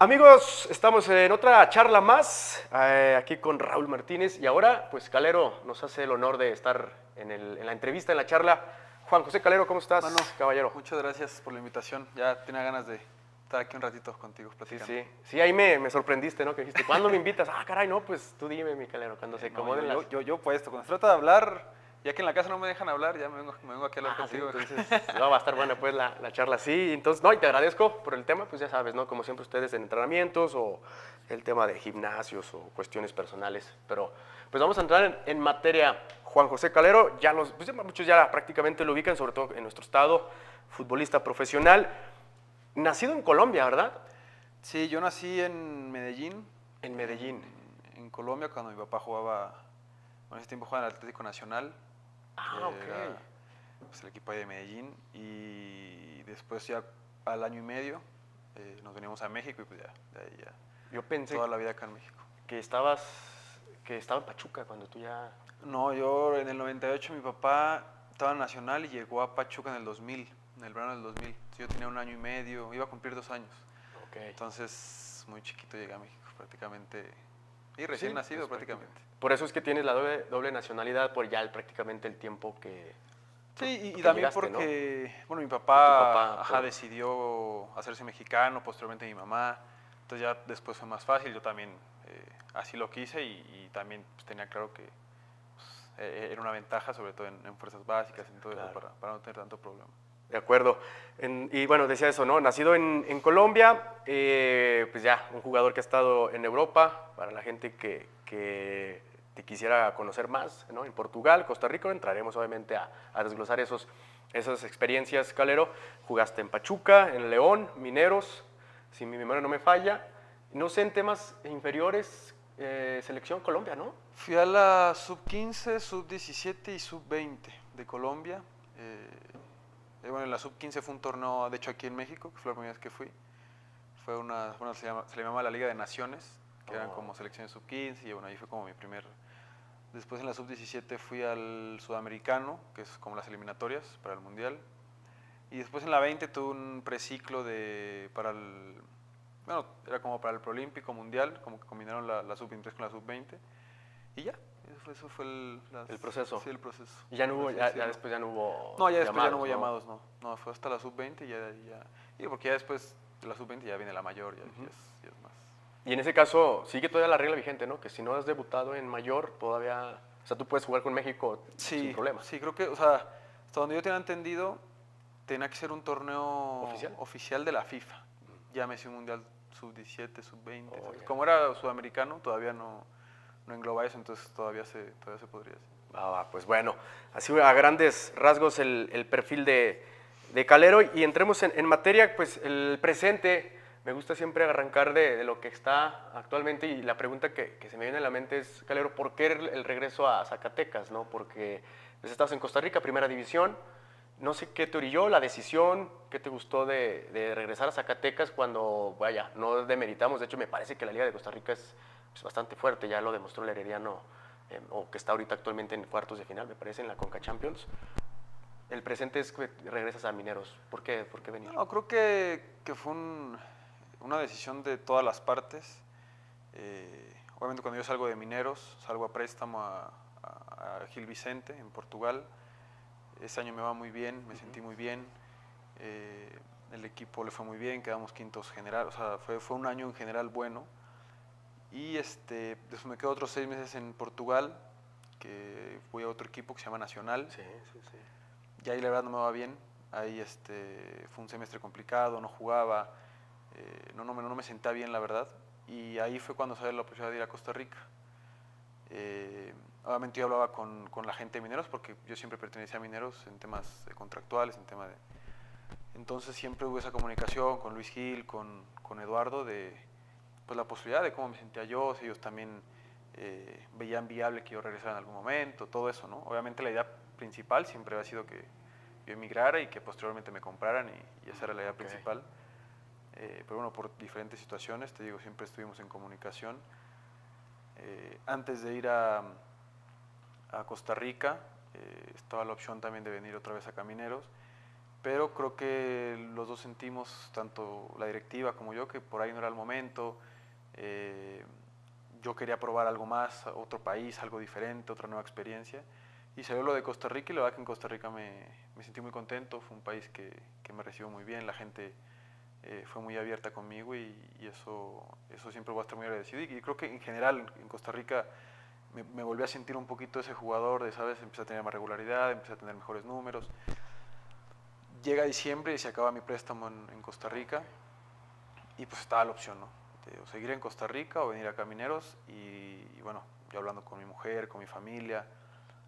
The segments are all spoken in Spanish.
Amigos, estamos en otra charla más, aquí con Raúl Martínez, y ahora, pues Calero nos hace el honor de estar en la entrevista, en la charla. Juan José Calero, ¿cómo estás, Mano, caballero? muchas gracias por la invitación. Ya tenía ganas de estar aquí un ratito contigo platicando. Sí, ahí me sorprendiste, ¿no? Que dijiste, ¿cuándo me invitas? Ah, caray, no, pues tú dime, mi Calero, cuando se No, acomoden las... yo puesto. Cuando se trata de hablar, ya que en la casa no me dejan hablar, ya me vengo aquí a hablar Ah, sí, contigo. entonces no, va a estar buena pues la charla, sí. Entonces, no, y te agradezco por el tema, pues ya sabes, ¿no? Como siempre ustedes en entrenamientos o el tema de gimnasios o cuestiones personales. Pero pues vamos a entrar en materia. Juan José Calero, pues, muchos ya prácticamente lo ubican, sobre todo en nuestro estado, futbolista profesional. Nacido en Colombia, ¿verdad? Sí, yo nací en Medellín. En Medellín. En Colombia, cuando mi papá jugaba, en ese tiempo jugaba en el Atlético Nacional, que Ah, ok. era pues, el equipo ahí de Medellín. Y después ya al año y medio nos venimos a México y pues ya, de ahí ya, Yo pensé toda la vida acá en México. que estaba en Pachuca cuando tú ya... No, yo en el 98 mi papá estaba en Nacional y llegó a Pachuca en el 2000, en el verano del 2000. Entonces, yo tenía un año y medio, iba a cumplir 2 años. Ok. Entonces, muy chiquito llegué a México prácticamente. Y recién Sí, nacido pues, prácticamente. Por eso es que tienes la doble nacionalidad por ya prácticamente el tiempo que... Sí, y que también llegaste, ¿no? porque, bueno, mi Y tu papá, papá, decidió hacerse mexicano, posteriormente mi mamá. Entonces ya después fue más fácil, yo también así lo quise y también pues, tenía claro que era una ventaja, sobre todo en fuerzas básicas, en todo claro. eso, para no tener tanto problema. De acuerdo. Y bueno, decía eso, ¿no? Nacido en Colombia, pues ya, un jugador que ha estado en Europa, para la gente que te quisiera conocer más, ¿no? En Portugal, Costa Rica, entraremos obviamente a desglosar esas experiencias, Calero. Jugaste en Pachuca, en León, Mineros, si mi memoria no me falla. No sé, en temas inferiores, selección Colombia, ¿no? Fui a la sub-15, sub-17 y sub-20 de Colombia. Bueno, en la sub-15 fue un torneo, de hecho aquí en México, que fue la primera vez que fui. Fue bueno, se le llamaba la Liga de Naciones, que eran como selecciones sub-15 y bueno, ahí fue como mi primer... Después en la sub-17 fui al Sudamericano, que es como las eliminatorias para el Mundial. Y después en la 20 tuve un preciclo para el... Bueno, era como para el Proolímpico Mundial, como que combinaron la sub-23 con la sub-20. Y ya, eso fue El proceso. Sí, el proceso. Y ya no hubo, Así ya decirlo. después ya no hubo No, ya después llamados, ya no hubo ¿no? llamados, no. No, fue hasta la sub-20 y ya. Y porque ya después de la sub-20 ya viene la mayor, ya es más. Y en ese caso sigue todavía la regla vigente, ¿no? Que si no has debutado en mayor, todavía, o sea, tú puedes jugar con México sin Sí, problema. sí, creo que, o sea, hasta donde yo tenía entendido, tenía que ser un torneo ¿Oficial? de la FIFA. Llámese un mundial sub-17, sub-20. Oh, ya. Como era sudamericano, todavía no engloba eso, entonces todavía se podría hacer. Pues bueno, así a grandes rasgos el perfil de Calero, y entremos en materia, pues el presente. Me gusta siempre arrancar de lo que está actualmente, y la pregunta que se me viene a la mente es, Calero, ¿por qué el regreso a Zacatecas, no? Porque pues, estabas en Costa Rica, primera división, no sé qué te orilló la decisión, qué te gustó de regresar a Zacatecas cuando, vaya, no demeritamos, de hecho me parece que la Liga de Costa Rica es bastante fuerte, ya lo demostró el Herediano, o que está ahorita actualmente en cuartos de final, me parece, en la Conca Champions. El presente es que regresas a Mineros. ¿Por qué venir? No, creo que fue una decisión de todas las partes. Obviamente cuando yo salgo de Mineros, salgo a préstamo a Gil Vicente en Portugal. Ese año me va muy bien, me sentí muy bien. El equipo le fue muy bien, quedamos quintos general, o sea, fue un año en general bueno. Y después me quedo otros 6 meses en Portugal, que fui a otro equipo que se llama Nacional. Sí. Y ahí la verdad no me va bien. Ahí fue un semestre complicado, no jugaba, no me sentía bien la verdad. Y ahí fue cuando salió la oportunidad de ir a Costa Rica. Obviamente yo hablaba con la gente de Mineros porque yo siempre pertenecía a Mineros en temas contractuales, en tema de... Entonces siempre hubo esa comunicación con Luis Gil, con Eduardo, de pues, la posibilidad de cómo me sentía yo, si ellos también veían viable que yo regresara en algún momento, todo eso, ¿no? Obviamente la idea principal siempre había sido que yo emigrara y que posteriormente me compraran y esa era la idea principal. Pero bueno, por diferentes situaciones, te digo, siempre estuvimos en comunicación. Antes de ir a Costa Rica, estaba la opción también de venir otra vez a Camineros pero creo que los dos sentimos, tanto la directiva como yo, que por ahí no era el momento. Yo quería probar algo más, otro país, algo diferente, otra nueva experiencia. Y salió lo de Costa Rica y la verdad que en Costa Rica me sentí muy contento. Fue un país que me recibió muy bien, la gente fue muy abierta conmigo y eso siempre voy a estar muy agradecido. Y creo que en general en Costa Rica me volví a sentir un poquito ese jugador de, ¿sabes? Empecé a tener más regularidad, empecé a tener mejores números. Llega diciembre y se acaba mi préstamo en Costa Rica y pues estaba la opción, ¿no? De o seguir en Costa Rica o venir a Camineros y bueno, yo hablando con mi mujer, con mi familia,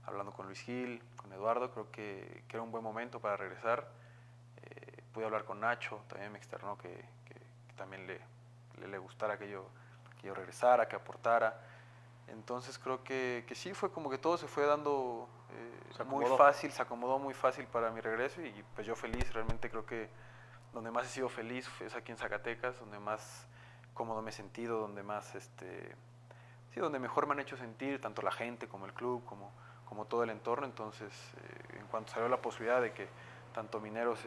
hablando con Luis Gil, con Eduardo, creo que era un buen momento para regresar. Pude hablar con Nacho, también me externó que también le gustara que yo regresara, que aportara. Entonces creo que sí, fue como que todo se fue dando muy fácil, se acomodó muy fácil para mi regreso y pues yo feliz, realmente creo que donde más he sido feliz es aquí en Zacatecas, donde más cómodo me he sentido, donde más, sí, donde mejor me han hecho sentir, tanto la gente como el club, como todo el entorno. Entonces, en cuanto salió la posibilidad de que tanto Mineros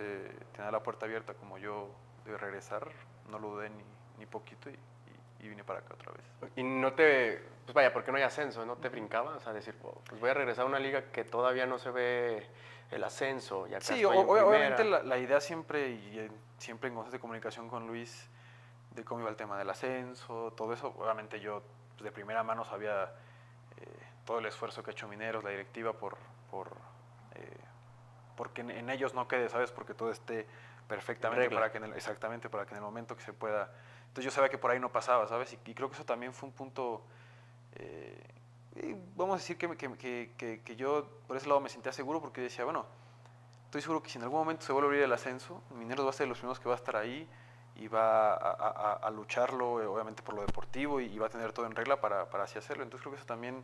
tenía la puerta abierta como yo de regresar, no lo dudé ni poquito y vine para acá otra vez. Y no te, pues vaya, porque no hay ascenso, ¿no te brincaba? O sea, decir, oh, pues voy a regresar a una liga que todavía no se ve el ascenso y acá Sí, estoy en obviamente primera. la idea siempre, siempre en constante comunicación con Luis, de cómo iba el tema del ascenso, todo eso, obviamente yo pues, de primera mano sabía todo el esfuerzo que ha hecho Mineros, la directiva, eh, porque en ellos no quede, ¿sabes? Porque todo esté perfectamente para que exactamente, para que en el momento que se pueda. Entonces yo sabía que por ahí no pasaba, ¿sabes? Y creo que eso también fue un punto, vamos a decir que yo por ese lado me sentía seguro porque decía, bueno, estoy seguro que si en algún momento se vuelve a abrir el ascenso, Mineros va a ser de los primeros que va a estar ahí y va a lucharlo, obviamente por lo deportivo y va a tener todo en regla para así hacerlo. Entonces creo que eso también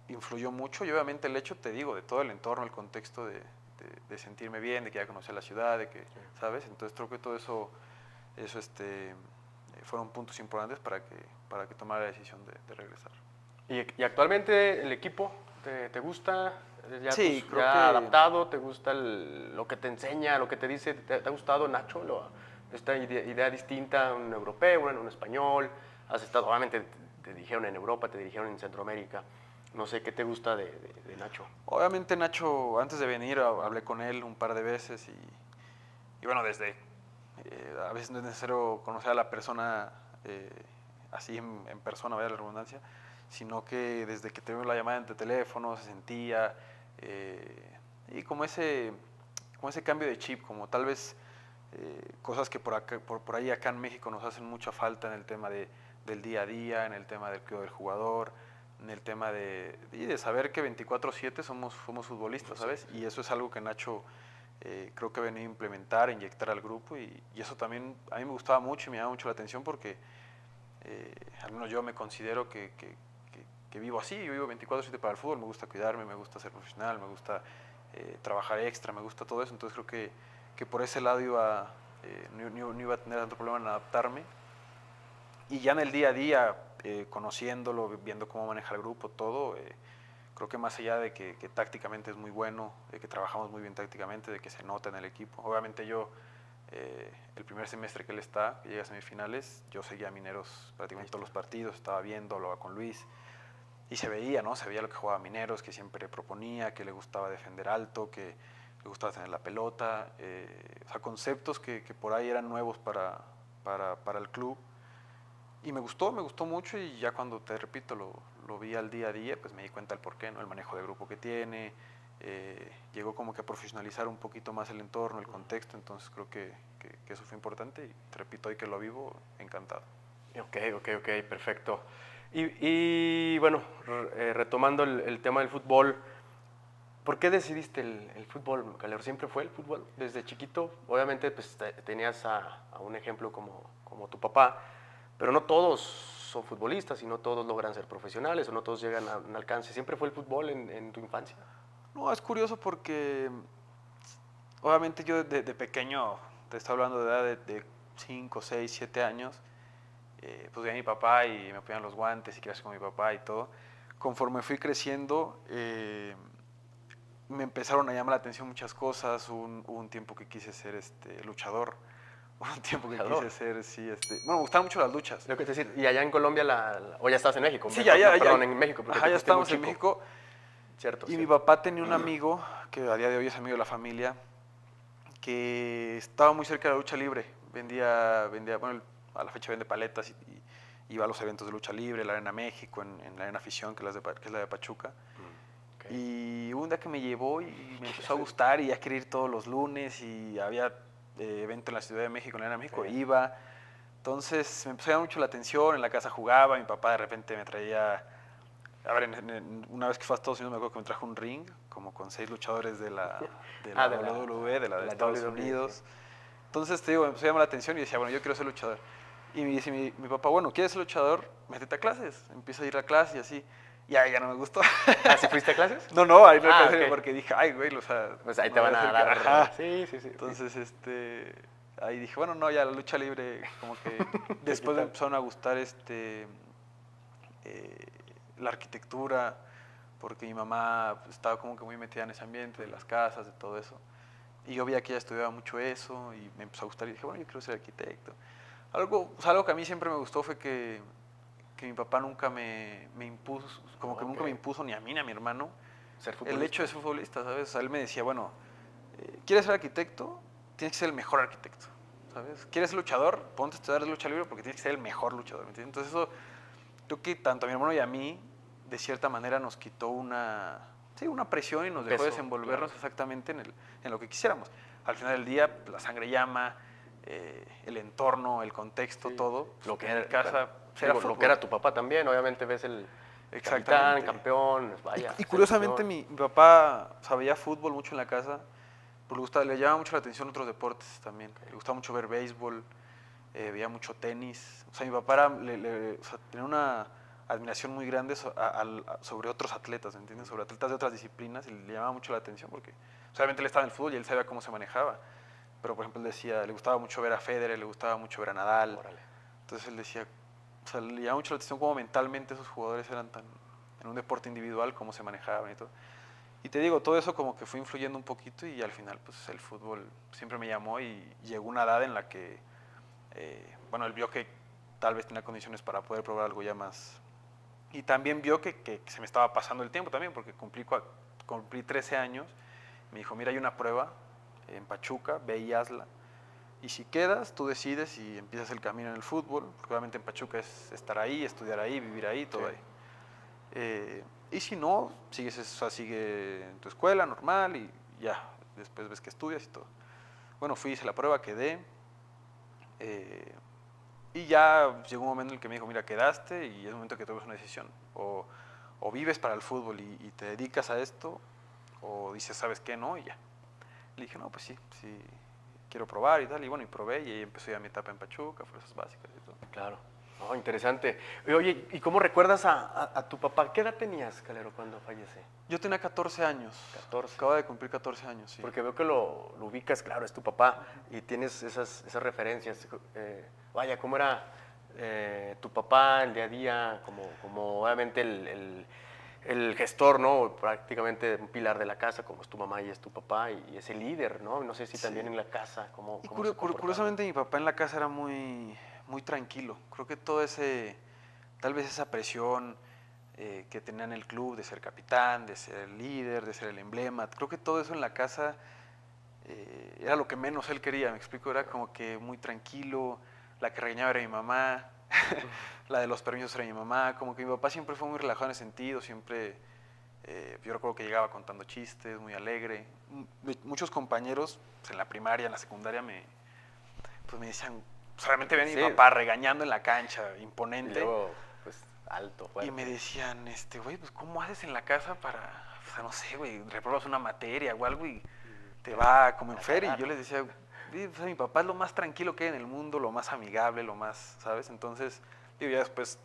influyó mucho y obviamente el hecho, te digo, de todo el entorno, el contexto de sentirme bien, de que ya conocía la ciudad, de que, sí. ¿Sabes? Entonces creo que todo eso fueron puntos importantes para que tomara la decisión de regresar. ¿Y actualmente el equipo te gusta? ¿Ya, sí, creo ya que adaptado? ¿Te gusta lo que te enseña, lo que te dice? ¿Te ha gustado, Nacho, esta idea distinta, un europeo, un español? Has estado, obviamente, te dijeron en Europa, te dijeron en Centroamérica. No sé, ¿qué te gusta de Nacho? Obviamente Nacho, antes de venir, hablé con él un par de veces y bueno, desde a veces no es necesario conocer a la persona así en persona, vaya la redundancia, sino que desde que tuvimos la llamada entre teléfono se sentía y como ese cambio de chip, como tal vez cosas que por ahí acá en México nos hacen mucha falta en el tema del día a día, en el tema del cuidado del jugador, en el tema de saber que 24/7 somos futbolistas, ¿sabes? Y eso es algo que Nacho creo que venía a implementar, a inyectar al grupo y eso también a mí me gustaba mucho y me llamaba mucho la atención porque al menos yo me considero que vivo así, yo vivo 24/7 para el fútbol, me gusta cuidarme, me gusta ser profesional, me gusta trabajar extra, me gusta todo eso, entonces creo que por ese lado no iba a tener tanto problema en adaptarme y ya en el día a día, conociéndolo, viendo cómo maneja el grupo, todo, creo que más allá de que tácticamente es muy bueno, de que trabajamos muy bien tácticamente, de que se nota en el equipo. Obviamente yo, el primer semestre que él está, que llega a semifinales, yo seguía a Mineros prácticamente todos los partidos, estaba viendo, hablaba con Luis y se veía, ¿no? Se veía lo que jugaba Mineros, que siempre proponía, que le gustaba defender alto, que le gustaba tener la pelota, o sea, conceptos que por ahí eran nuevos para el club. Y me gustó mucho y ya cuando, te repito, lo vi al día a día, pues me di cuenta del porqué, ¿no? El manejo de grupo que tiene, llegó como que a profesionalizar un poquito más el entorno, el contexto, entonces creo que eso fue importante y te repito, hoy que lo vivo, encantado. Ok, perfecto. Y bueno, retomando el tema del fútbol, ¿por qué decidiste el fútbol, Calero? ¿Siempre fue el fútbol desde chiquito? Obviamente pues, tenías a un ejemplo como tu papá, pero no todos son futbolistas y no todos logran ser profesionales o no todos llegan a un alcance. ¿Siempre fue el fútbol en tu infancia? No, es curioso porque obviamente yo de pequeño, te estoy hablando de edad de 5, 6, 7 años, pues veía a mi papá y me ponían los guantes y quería hacer con mi papá y todo. Conforme fui creciendo, me empezaron a llamar la atención muchas cosas. Hubo un tiempo que quise ser luchador. Hubo un tiempo que Luchador. quise ser, sí, bueno, me gustaban mucho las luchas. Lo que te decir, y allá en Colombia, o ya estás en México, Sí, mejor, ya, no, ya, perdón, ya. en México, porque Ajá, te ya fuiste muy estamos en chico. México. Cierto, Y sí. mi papá tenía un amigo, que a día de hoy es amigo de la familia, que estaba muy cerca de la lucha libre. Vendía, bueno, a la fecha vende paletas y iba a los eventos de lucha libre, la Arena México, en la Arena Afición, que es la de Pachuca. Ok. Y un día que me llevó y me empezó a gustar y ya quería ir todos los lunes y había evento en la Ciudad de México, en la Arena México, Sí. iba. Entonces me empezó a llamar mucho la atención, en la casa jugaba, mi papá de repente me traía, a ver, una vez que fue a Estados Unidos me acuerdo que me trajo un ring, como con 6 luchadores de la WWE, de la de Estados WWE, Unidos. sí. Entonces, te digo, me empezó a llamar la atención y decía, bueno, yo quiero ser luchador. Y me dice mi papá, bueno, ¿quieres ser luchador? Métete a clases. Empieza a ir a clase y así. Y ahí ya no me gustó. ¿Ah, sí fuiste a clases? No, ahí no Ah, alcancé ok. porque dije, ay, güey, o sea... Pues ahí me te voy van a hacer dar. Ajá. Sí, sí, sí. Entonces, ahí dije, bueno, no, ya la lucha libre, como que después me tal? empezaron a gustar la arquitectura, porque mi mamá estaba como que muy metida en ese ambiente, de las casas, de todo eso. Y yo veía que ella estudiaba mucho eso y me empezó a gustar y dije, bueno, yo quiero ser arquitecto. Algo que a mí siempre me gustó fue que mi papá nunca me impuso, como que Ok. nunca me impuso ni a mí ni a mi hermano Ser el futbolista. hecho de ser futbolista, ¿sabes? O sea, él me decía, bueno, ¿quieres ser arquitecto? Tienes que ser el mejor arquitecto, ¿sabes? ¿Quieres ser luchador? Ponte a estudiar de lucha libre porque tienes que ser el mejor luchador, ¿me entiendes? Entonces eso, creo que tanto a mi hermano y a mí, de cierta manera nos quitó una presión y nos dejó Peso, desenvolvernos claro. exactamente en lo que quisiéramos. Al final del día, la sangre llama, el entorno, el contexto, Sí. todo. Lo que en mi era, casa claro. era Digo, lo fútbol. que era tu papá también, obviamente ves el capitán, Exactamente. campeón, vaya. Y curiosamente mi papá sabía fútbol mucho en la casa, pues le llamaba mucho la atención otros deportes también. Okay. Le gustaba mucho ver béisbol, veía mucho tenis. O sea, mi papá era, o sea, tenía una admiración muy grande sobre otros atletas, ¿entiendes? Sobre atletas de otras disciplinas y le llamaba mucho la atención porque o sea, obviamente él estaba en el fútbol y él sabía cómo se manejaba. Pero por ejemplo él decía, le gustaba mucho ver a Federer, le gustaba mucho ver a Nadal. Órale. Entonces él decía, o sea, le llamaba mucho la atención cómo mentalmente esos jugadores eran tan, en un deporte individual, cómo se manejaban y todo. Y te digo, todo eso como que fue influyendo un poquito y al final pues el fútbol siempre me llamó y llegó una edad en la que, bueno, él vio que tal vez tenía condiciones para poder probar algo ya más. Y también vio que se me estaba pasando el tiempo también, porque cumplí 13 años. Me dijo, mira, hay una prueba en Pachuca, ve y hazla. Y si quedas, tú decides y empiezas el camino en el fútbol, porque obviamente en Pachuca es estar ahí, estudiar ahí, vivir ahí, todo Sí. ahí. Y si no, sigue en tu escuela normal y ya, después ves que estudias y todo. Bueno, hice la prueba, quedé. Y ya llegó un momento en el que me dijo, mira, quedaste y es un momento que tomes una decisión. O vives para el fútbol y te dedicas a esto, o dices, ¿sabes qué? No, y ya. Le dije, no, pues sí, quiero probar y tal. Y bueno, y probé y ahí empezó ya mi etapa en Pachuca, fuerzas básicas y todo. Claro. Oh, interesante. Oye, ¿y cómo recuerdas a tu papá? ¿Qué edad tenías, Calero, cuando fallece? Yo tenía 14 años. 14. Acaba de cumplir 14 años, sí. Porque veo que lo ubicas, claro, es tu papá y tienes esas referencias. Vaya, ¿cómo era tu papá el día a día? Como obviamente el gestor, ¿no? Prácticamente un pilar de la casa, como es tu mamá y es tu papá, y es el líder, ¿no? No sé si también en la casa, ¿cómo se comportaba? Curiosamente mi papá en la casa era muy, muy tranquilo. Creo que tal vez esa presión que tenía en el club de ser capitán, de ser el líder, de ser el emblema, creo que todo eso en la casa era lo que menos él quería, me explico, era como que muy tranquilo, la que regañaba era mi mamá, la de los permisos era mi mamá, como que mi papá siempre fue muy relajado en ese sentido, siempre, yo recuerdo que llegaba contando chistes, muy alegre. Muchos compañeros pues, en la primaria, en la secundaria, pues me decían, solamente ven a mi papá regañando en la cancha, imponente. Y luego, pues, alto, fuerte. Y me decían, güey, pues ¿cómo haces en la casa para, o sea, no sé, güey, repruebas una materia o algo y te va como en feria? Y yo les decía, pues, mi papá es lo más tranquilo que hay en el mundo, lo más amigable, lo más, ¿sabes? Entonces, digo, ya después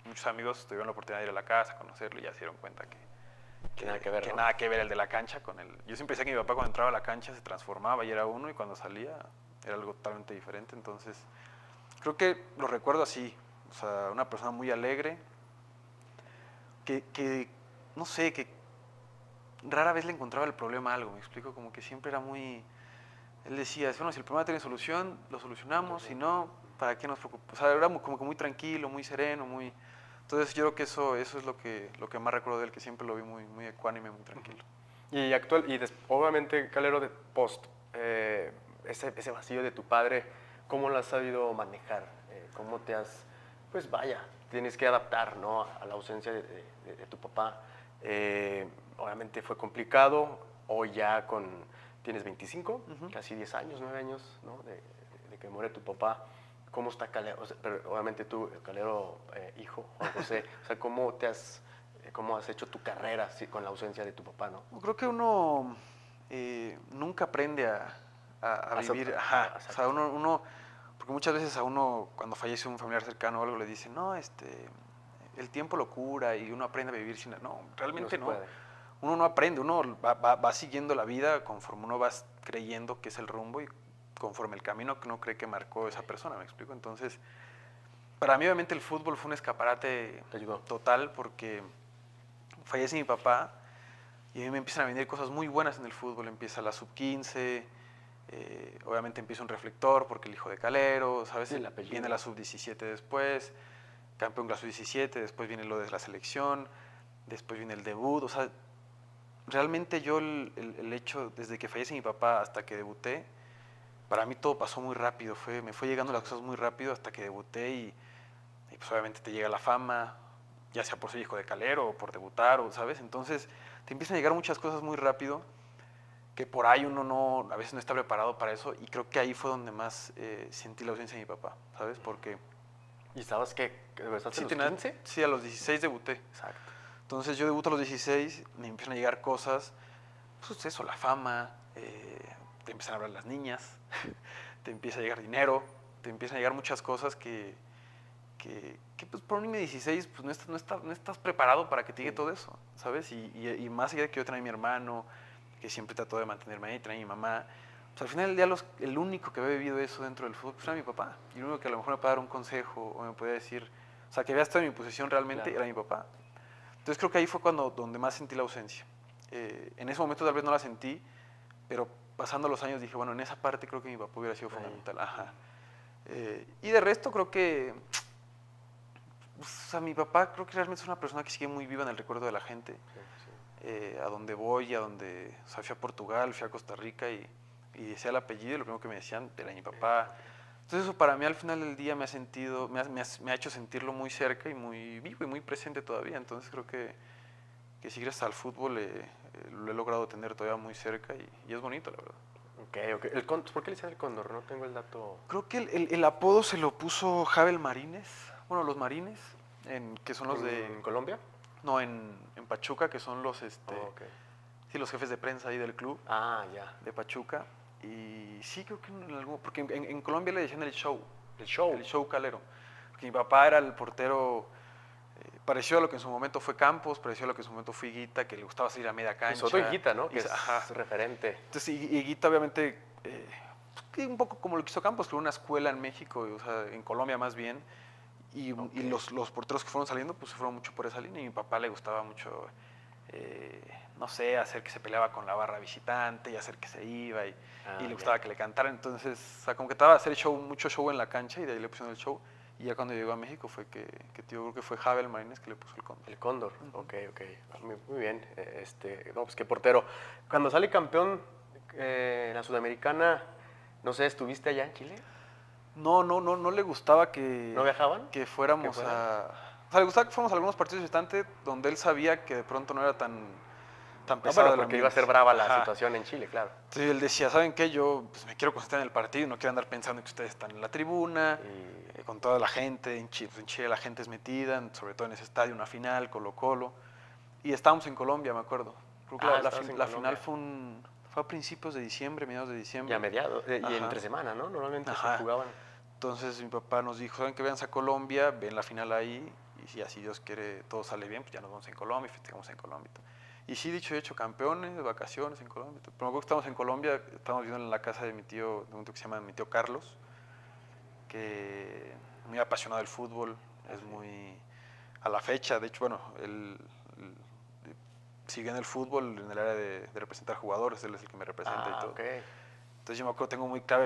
muchos amigos tuvieron la oportunidad de ir a la casa, conocerlo y ya se dieron cuenta que nada que ver, que ¿no? nada que ver el de la cancha con el... Yo siempre decía que mi papá cuando entraba a la cancha se transformaba y era uno y cuando salía era algo totalmente diferente. Entonces, creo que lo recuerdo así, o sea, una persona muy alegre, que no sé, que rara vez le encontraba el problema a algo, me explico, como que siempre era muy... Él decía, bueno, si el problema tiene solución, lo solucionamos, si no, ¿para qué nos preocupamos? O sea, era como que muy tranquilo, muy sereno, muy... Entonces yo creo que eso es lo que más recuerdo de él, que siempre lo vi muy ecuánime, muy tranquilo. Y obviamente, Calero, de post, ese vacío de tu padre, ¿cómo lo has sabido manejar? ¿Cómo te has, pues vaya, tienes que adaptar, ¿no? A la ausencia de tu papá. Obviamente fue complicado, hoy ya tienes 25, casi 10 años, 9 años, ¿no? De que muere tu papá. ¿Cómo está Calero? O sea, pero obviamente tú, Calero, hijo, Juan José, o sea, ¿cómo has hecho tu carrera con la ausencia de tu papá, no? Creo que uno nunca aprende a vivir, ajá, o sea, porque muchas veces a uno cuando fallece un familiar cercano o algo le dicen, no, el tiempo lo cura y uno aprende a vivir sin... No, realmente no. Puede. Uno no aprende, uno va siguiendo la vida conforme uno va creyendo que es el rumbo y conforme el camino que uno cree que marcó esa persona, ¿me explico? Entonces, para mí obviamente el fútbol fue un escaparate total porque fallece mi papá y a mí me empiezan a venir cosas muy buenas en el fútbol. Empieza la sub-15, obviamente empieza un reflector porque el hijo de Calero, ¿sabes? Sí, viene la sub-17 después, campeón de la sub-17, después viene lo de la selección, después viene el debut. O sea, realmente yo el hecho, desde que fallece mi papá hasta que debuté, para mí todo pasó muy rápido. Me fue llegando las cosas muy rápido hasta que debuté y pues obviamente te llega la fama, ya sea por ser hijo de Calero o por debutar, o ¿sabes? Entonces te empiezan a llegar muchas cosas muy rápido que por ahí uno a veces no está preparado para eso y creo que ahí fue donde más sentí la ausencia de mi papá, ¿sabes? Porque... ¿Y sabes qué? ¿Debuttaste Sí, a los 15? sí, a los 16 debuté. Exacto. Entonces yo debuto a los 16, me empiezan a llegar cosas, pues eso, la fama, te empiezan a hablar las niñas, te empieza a llegar dinero, te empiezan a llegar muchas cosas que pues por un niño de 16 pues no estás preparado para que te llegue todo eso, ¿sabes? Y más allá de que yo tenía a mi hermano, que siempre trató de mantenerme ahí, tenía a mi mamá, pues al final del día el único que había vivido eso dentro del fútbol pues era mi papá. Y el único que a lo mejor me podía dar un consejo o me podía decir, o sea, que había estado en mi posición realmente, era mi papá. Entonces creo que ahí fue donde más sentí la ausencia. En ese momento tal vez no la sentí, pero pasando los años dije, bueno, en esa parte creo que mi papá hubiera sido fundamental. Ajá. Y de resto creo que... O sea, mi papá creo que realmente es una persona que sigue muy viva en el recuerdo de la gente. A donde voy, o sea, fui a Portugal, fui a Costa Rica y decía el apellido y lo primero que me decían era mi papá. Entonces eso para mí al final del día me ha hecho sentirlo muy cerca y muy vivo y muy presente todavía. Entonces creo que si gracias al fútbol lo he logrado tener todavía muy cerca y es bonito, la verdad. Ok. ¿Por qué le dicen el cóndor? No tengo el dato. Creo que el apodo se lo puso Javel Marines, bueno, los Marines, que son los de... ¿En Colombia? No, en Pachuca, que son los, Okay. sí, los jefes de prensa ahí del club. Ah, ya. De Pachuca. Y sí, creo que en algún... Porque en Colombia le decían el show. El show. El show calero. Porque mi papá era el portero parecido a lo que en su momento fue Campos, parecido a lo que en su momento fue Higuita, que le gustaba salir a media cancha. Soto Higuita, ¿no? Que es ajá. referente. Entonces, Higuita obviamente, un poco como lo que hizo Campos, creó una escuela en México, o sea, en Colombia más bien, y los porteros que fueron saliendo, pues se fueron mucho por esa línea, y a mi papá le gustaba mucho, no sé, hacer que se peleaba con la barra visitante, y hacer que se iba, y le gustaba que le cantaran, entonces, o sea, como que estaba a hacer mucho show en la cancha, y de ahí le pusieron el show. Y ya cuando llegó a México fue que yo creo que fue Javel Marines que le puso el cóndor. El cóndor, ok. Muy bien. No, pues qué portero. Cuando sale campeón en la Sudamericana, no sé, ¿estuviste allá en Chile? No le gustaba que... ¿No viajaban? Que fuéramos a... O sea, le gustaba que fuéramos a algunos partidos visitantes donde él sabía que de pronto no era tan pesado. Bueno, porque iba a ser brava la situación en Chile, claro. Entonces él decía, ¿saben qué? Yo pues, me quiero concentrar en el partido, no quiero andar pensando que ustedes están en la tribuna, con toda la gente, en Chile la gente es metida, sobre todo en ese estadio, una final, Colo-Colo. Y estábamos en Colombia, me acuerdo. Creo que la final fue a principios de diciembre, mediados de diciembre. Y a mediados, y entre semana, ¿no? Normalmente se jugaban. Entonces mi papá nos dijo, ¿saben qué? Véanse a Colombia, ven la final ahí, y si así Dios quiere todo sale bien, pues ya nos vamos en Colombia y festejamos en Colombia. Y sí, dicho y hecho, campeones, de vacaciones en Colombia. Pero me acuerdo que estábamos en Colombia, estábamos viviendo en la casa de mi tío, de un tío que se llama mi tío Carlos, que muy apasionado del fútbol, es muy... A la fecha, de hecho, bueno, siguió en el fútbol, en el área de representar jugadores, él es el que me representa y todo. Okay. Entonces yo me acuerdo, tengo muy claro,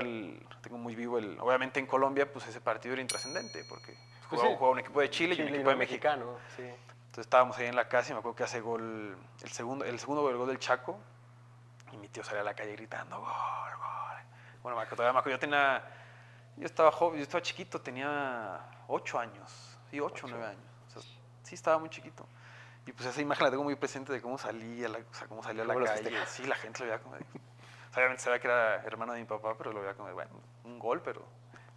tengo muy vivo obviamente en Colombia, pues ese partido era intrascendente, porque Pues jugaba un equipo de Chile y un equipo de México. mexicano, sí. Entonces estábamos ahí en la casa y me acuerdo que hace gol, el segundo gol del Chaco, y mi tío salía a la calle gritando, gol, gol. Bueno, todavía me acuerdo, yo estaba joven, yo estaba chiquito, tenía 8 años, sí, 8 o 9 años, o sea, sí estaba muy chiquito. Y pues esa imagen la tengo muy presente de cómo salía, cómo salía a la calle. Sí, la gente lo veía como obviamente sabía que era hermano de mi papá, pero lo veía como, bueno, un gol, pero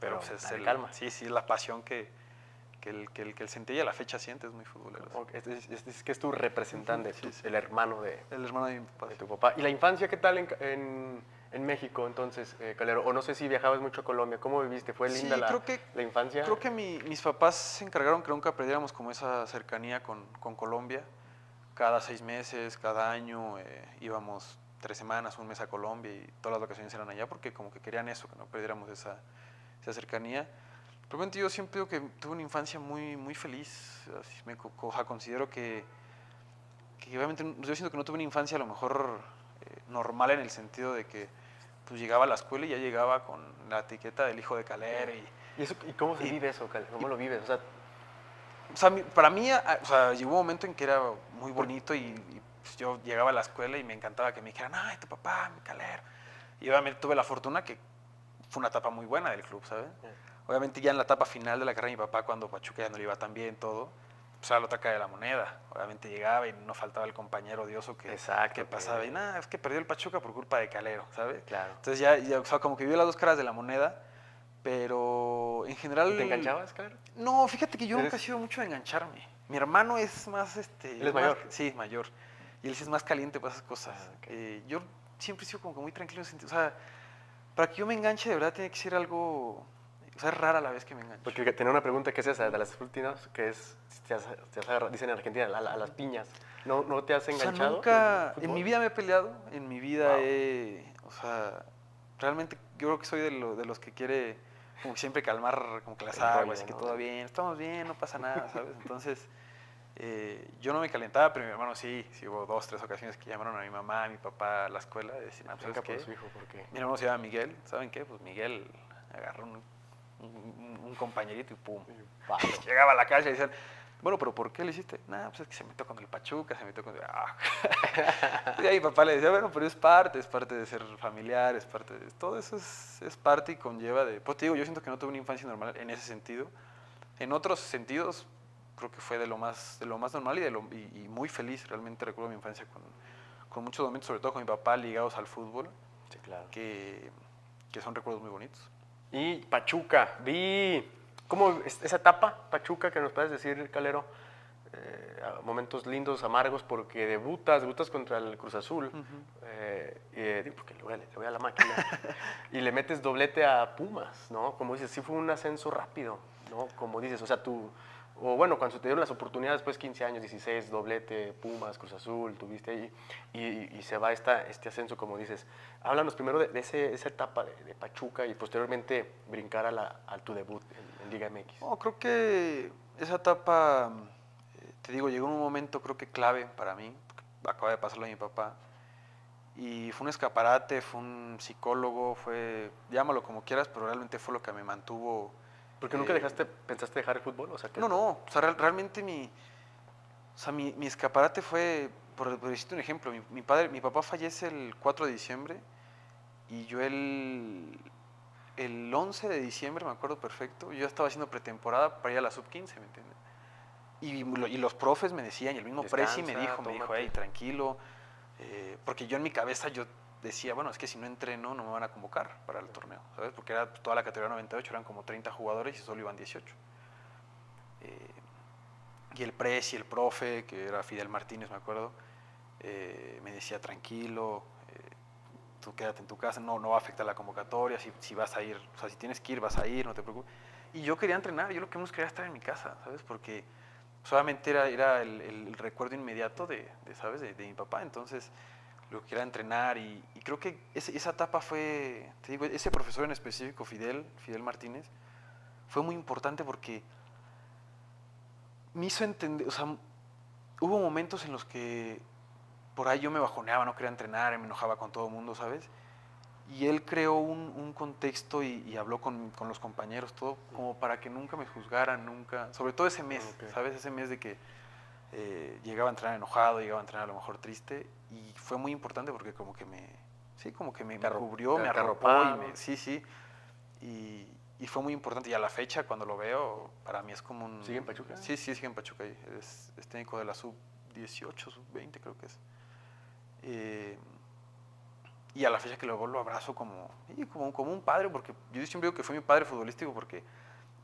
pues es calma. Sí, es la pasión que él sentía y a la fecha siente, es muy futbolero. Okay. Es que es tu representante, Sí. el hermano de mi papá. De tu papá. ¿Y la infancia qué tal en México entonces, Calero? O no sé si viajabas mucho a Colombia, ¿cómo viviste? ¿Fue linda la infancia? Creo que mis papás se encargaron que nunca perdiéramos como esa cercanía con Colombia. Cada 6 meses, cada año íbamos 3 semanas, un mes a Colombia y todas las vacaciones eran allá porque como que querían eso, que no perdiéramos esa cercanía. Probablemente yo siempre digo que tuve una infancia muy, muy feliz. Así considero que obviamente yo siento que no tuve una infancia a lo mejor normal en el sentido de que pues llegaba a la escuela y ya llegaba con la etiqueta del hijo de Calero. ¿Y cómo se vive eso, Calero? ¿Cómo lo vives? O sea, para mí, o sea, llegó un momento en que era muy bonito y pues yo llegaba a la escuela y me encantaba que me dijeran, ay, tu papá, mi Calero. Y obviamente tuve la fortuna que fue una etapa muy buena del club, ¿sabes? Obviamente ya en la etapa final de la carrera de mi papá, cuando Pachuca ya no le iba tan bien todo, pues era la otra cara de la moneda. Obviamente llegaba y no faltaba el compañero odioso que pasaba. Y nada, es que perdió el Pachuca por culpa de Calero, ¿sabes? Claro. Entonces ya o sea, como que vivió las dos caras de la moneda, pero en general... ¿Y te enganchabas, Calero? No, fíjate que yo nunca he sido mucho de engancharme. Mi hermano es más... ¿Él es mayor? Sí, mayor. Y él sí es más caliente para esas cosas. Okay. Yo siempre he sido como que muy tranquilo. O sea, para que yo me enganche de verdad tiene que ser algo... O sea, es rara la vez que me engancho. Porque tenía una pregunta que es esa, de las últimas, que es, dicen en Argentina, a las piñas. ¿No te has enganchado? O sea, nunca, en mi vida me he peleado, en mi vida o sea, realmente yo creo que soy de los que quiere como que siempre calmar como que las aguas y que todo bien, estamos bien, no pasa nada, ¿sabes? Entonces, yo no me calentaba, pero mi hermano sí hubo 2, 3 ocasiones que llamaron a mi mamá, a mi papá a la escuela y decían, ¿sabes qué? Por su hijo, ¿por qué? Mi hermano se llama Miguel, ¿saben qué? Pues Miguel agarró un compañerito y pum. Llegaba a la calle y decían, bueno, pero ¿por qué le hiciste? Nada, pues es que se metió con el Pachuca, se metió con... Y ahí mi papá le decía, bueno, pero es parte de ser familiar, es parte de... Todo eso es parte y conlleva de... Pues te digo, yo siento que no tuve una infancia normal en ese sentido. En otros sentidos, creo que fue de lo más normal y muy feliz. Realmente recuerdo mi infancia con muchos momentos, sobre todo con mi papá, ligados al fútbol. Sí, claro. Que son recuerdos muy bonitos. Y Pachuca, ¿cómo esa etapa, Pachuca, que nos puedes decir, Calero? Momentos lindos, amargos, porque debutas contra el Cruz Azul, porque le voy a la máquina, y le metes doblete a Pumas, ¿no? Como dices, sí fue un ascenso rápido, ¿no? Como dices, o sea, cuando se te dieron las oportunidades, después 15 años, 16, doblete, Pumas, Cruz Azul, tuviste ahí, y se va este ascenso, como dices. Háblanos primero de esa etapa de Pachuca y posteriormente brincar a tu debut en Liga MX. No, creo que esa etapa, te digo, llegó un momento creo que clave para mí, acaba de pasarlo a mi papá, y fue un escaparate, fue un psicólogo, llámalo como quieras, pero realmente fue lo que me mantuvo. ¿Porque nunca pensaste dejar el fútbol? O sea, No, o sea, realmente mi escaparate fue, por decirte un ejemplo, mi papá fallece el 4 de diciembre y yo el 11 de diciembre, me acuerdo perfecto, yo estaba haciendo pretemporada para ir a la sub-15, ¿me entiendes? Y los profes me decían, y el mismo Presi me dijo, hey, tranquilo, porque yo en mi cabeza yo decía, bueno, es que si no entreno no me van a convocar para el torneo, ¿sabes? Porque era toda la categoría 98, eran como 30 jugadores y solo iban 18. Y el Presi, el profe, que era Fidel Martínez, me acuerdo, me decía, tranquilo, tú quédate en tu casa, no va a afectar la convocatoria, si vas a ir, o sea, si tienes que ir, vas a ir, no te preocupes. Y yo quería entrenar, yo lo que menos quería estar en mi casa, ¿sabes? Porque solamente era el recuerdo inmediato ¿sabes? De mi papá, entonces lo que quería entrenar y creo que esa etapa fue, te digo, ese profesor en específico, Fidel Martínez, fue muy importante porque me hizo entender, o sea, hubo momentos en los que por ahí yo me bajoneaba, no quería entrenar, me enojaba con todo el mundo, ¿sabes? Y él creó un contexto y habló con los compañeros, todo, como para que nunca me juzgaran, nunca, sobre todo ese mes, ¿sabes? Ese mes de que llegaba a entrenar enojado, llegaba a entrenar a lo mejor triste, y fue muy importante porque como que me cubrió, me arropó, sí, y fue muy importante. Y a la fecha, cuando lo veo, para mí es como un... ¿Sigue en Pachuca? Sí, sigue en Pachuca. Es técnico de la sub-18, sub-20 creo que es. Y a la fecha que luego lo abrazo como un padre, porque yo siempre digo que fue mi padre futbolístico porque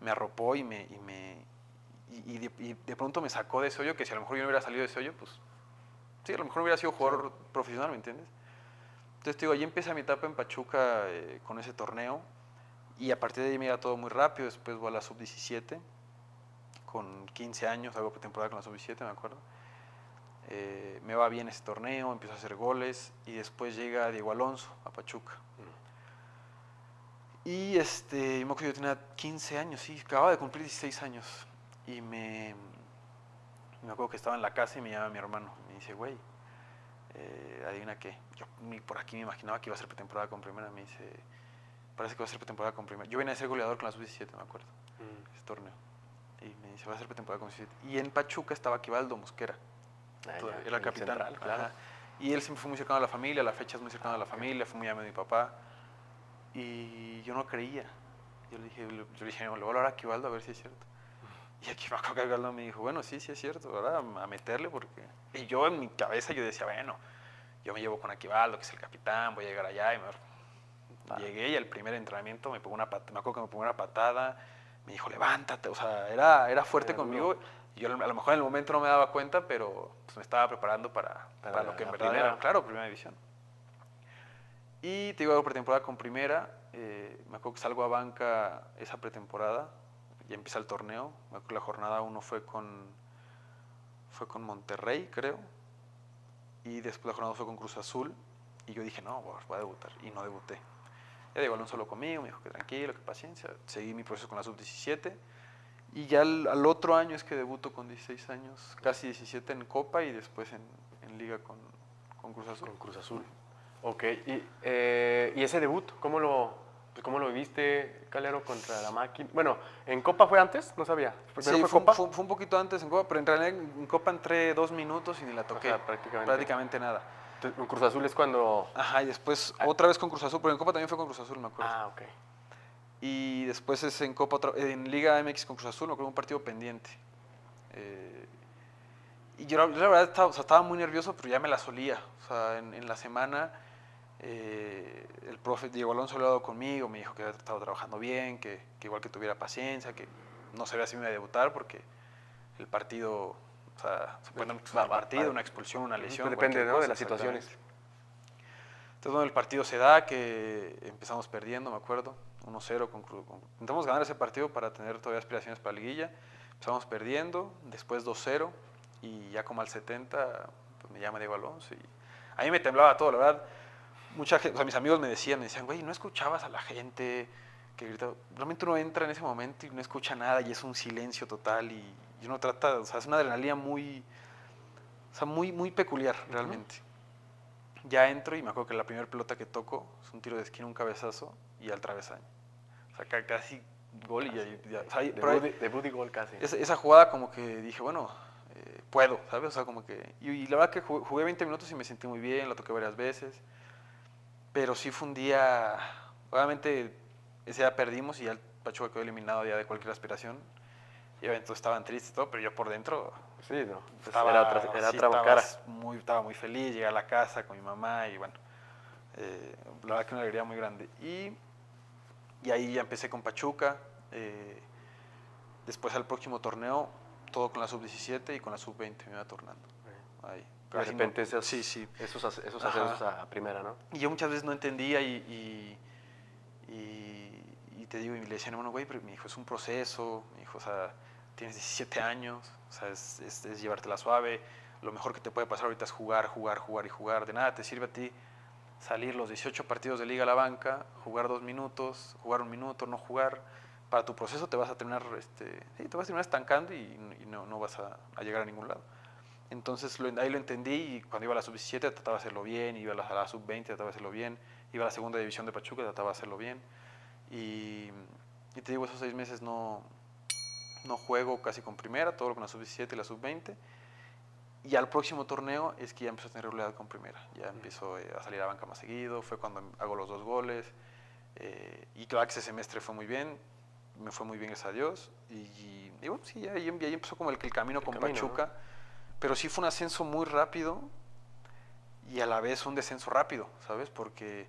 me arropó y de pronto me sacó de ese hoyo, que si a lo mejor yo no hubiera salido de ese hoyo, pues sí, a lo mejor no hubiera sido jugador profesional, ¿me entiendes? Entonces, te digo, allí empieza mi etapa en Pachuca con ese torneo, y a partir de ahí me iba todo muy rápido. Después voy a la sub-17, con 15 años, hago pretemporada con la sub-17, me acuerdo. Me va bien ese torneo, empiezo a hacer goles, y después llega Diego Alonso a Pachuca. Y me acuerdo que yo tenía 15 años, sí, acababa de cumplir 16 años. Y me acuerdo que estaba en la casa y me llama mi hermano. Me dice, güey, adivina qué. Yo ni por aquí me imaginaba que iba a ser pretemporada con primera. Me dice, parece que va a ser pretemporada con primera. Yo venía a ser goleador con la sub-17, me acuerdo, ese torneo. Y me dice, va a ser pretemporada con sub-17. Y en Pachuca estaba Aquivaldo Mosquera. Era el capitán. Central, claro. Y él siempre fue muy cercano a la familia, la fecha es muy cercana a la familia, fue muy amigo de mi papá. Y yo no creía. Yo le dije, le voy a hablar a Aquivaldo a ver si es cierto. Y aquí me acuerdo que Aquivaldo me dijo, bueno, sí es cierto, ¿verdad? A meterle porque... Y yo en mi cabeza yo decía, bueno, yo me llevo con Aquivaldo, que es el capitán, voy a llegar allá. Llegué y al primer entrenamiento me acuerdo que me pegó una patada, me dijo, levántate, o sea, era fuerte conmigo. Y yo a lo mejor en el momento no me daba cuenta, pero pues, me estaba preparando para lo que en verdad era, claro, primera división. Y te digo, hago pretemporada con primera, me acuerdo que salgo a banca esa pretemporada, ya empieza el torneo, me acuerdo que la jornada 1 fue con Monterrey, creo, y después la jornada 2 fue con Cruz Azul, y yo dije, no, voy a debutar, y no debuté. Ya Diego Alonso solo conmigo, me dijo que tranquilo, que paciencia, seguí mi proceso con la sub-17, y ya al otro año es que debuto con 16 años, casi 17 en Copa, y después en Liga con Cruz Azul. Con Cruz Azul. Ok, y ese debut, ¿cómo lo viviste, Calero, contra la Máquina? Bueno, ¿en Copa fue antes? No sabía. ¿Primero fue Copa? Fue un poquito antes en Copa, pero en realidad en Copa entré 2 minutos y ni la toqué. O sea, prácticamente nada. Entonces, en Cruz Azul es cuando... Ajá, y después otra vez con Cruz Azul, pero en Copa también fue con Cruz Azul, me acuerdo. Ah, ok. Y después es en Copa, en Liga MX con Cruz Azul, me acuerdo un partido pendiente. Y yo la verdad estaba muy nervioso, pero ya me la solía. O sea, en la semana el profe Diego Alonso lo ha dado conmigo, me dijo que había estado trabajando bien, que igual que tuviera paciencia, que no sabía si me iba a debutar porque el partido, o sea, se puede dar un partido, una expulsión, una lesión. Depende, ¿no?, de las situaciones. Entonces, bueno, el partido se da, que empezamos perdiendo, me acuerdo, 1-0 intentamos ganar ese partido para tener todavía aspiraciones para la liguilla. Empezamos perdiendo, después 2-0, y ya como al 70 pues me llama Diego Alonso y a mí me temblaba todo, la verdad. Mucha gente, o sea, mis amigos me decían, güey, ¿no escuchabas a la gente que gritaba? Realmente uno entra en ese momento y no escucha nada y es un silencio total y uno trata, o sea, es una adrenalina muy peculiar realmente. Ya entro y me acuerdo que la primera pelota que toco es un tiro de esquina, un cabezazo y al travesaño. O sea, casi gol y ya. O sea, debut y gol casi. Esa jugada como que dije, bueno, puedo, ¿sabes? O sea, como que... Y la verdad que jugué 20 minutos y me sentí muy bien, la toqué varias veces. Pero sí fue un día... Obviamente ese día perdimos y ya el Pachuca quedó eliminado ya de cualquier aspiración. Y obviamente estaban tristes y todo, pero yo por dentro... Sí, no. Era otra cara. Estaba muy feliz, llegué a la casa con mi mamá y bueno, la verdad que una alegría muy grande. Y ahí ya empecé con Pachuca. Después al próximo torneo, todo con la sub-17 y con la sub-20 me iba tornando. Ahí. De repente esos ascensos a primera, ¿no? Y yo muchas veces no entendía y te digo, y le decían, bueno, güey, pero mi hijo es un proceso, mi hijo, o sea, tienes 17 años, o sea, es llevártela suave, lo mejor que te puede pasar ahorita es jugar y jugar, de nada te sirve a ti salir los 18 partidos de liga a la banca, jugar 2 minutos, jugar 1 minuto, no jugar, para tu proceso te vas a terminar, te vas a terminar estancando y no vas a llegar a ningún lado. Entonces ahí lo entendí y cuando iba a la sub-17 trataba de hacerlo bien, iba a la sub-20 trataba de hacerlo bien, iba a la segunda división de Pachuca trataba de hacerlo bien. Y te digo, esos 6 meses no juego casi con primera, todo lo con la sub-17 y la sub-20. Y al próximo torneo es que ya empiezo a tener regularidad con primera. Ya empiezo a salir a banca más seguido, fue cuando hago los 2 goles. Y claro que ese semestre fue muy bien, me fue muy bien, gracias a Dios. Y bueno, sí, ahí empezó como el camino con Pachuca. ¿No? Pero sí fue un ascenso muy rápido y a la vez un descenso rápido, ¿sabes? Porque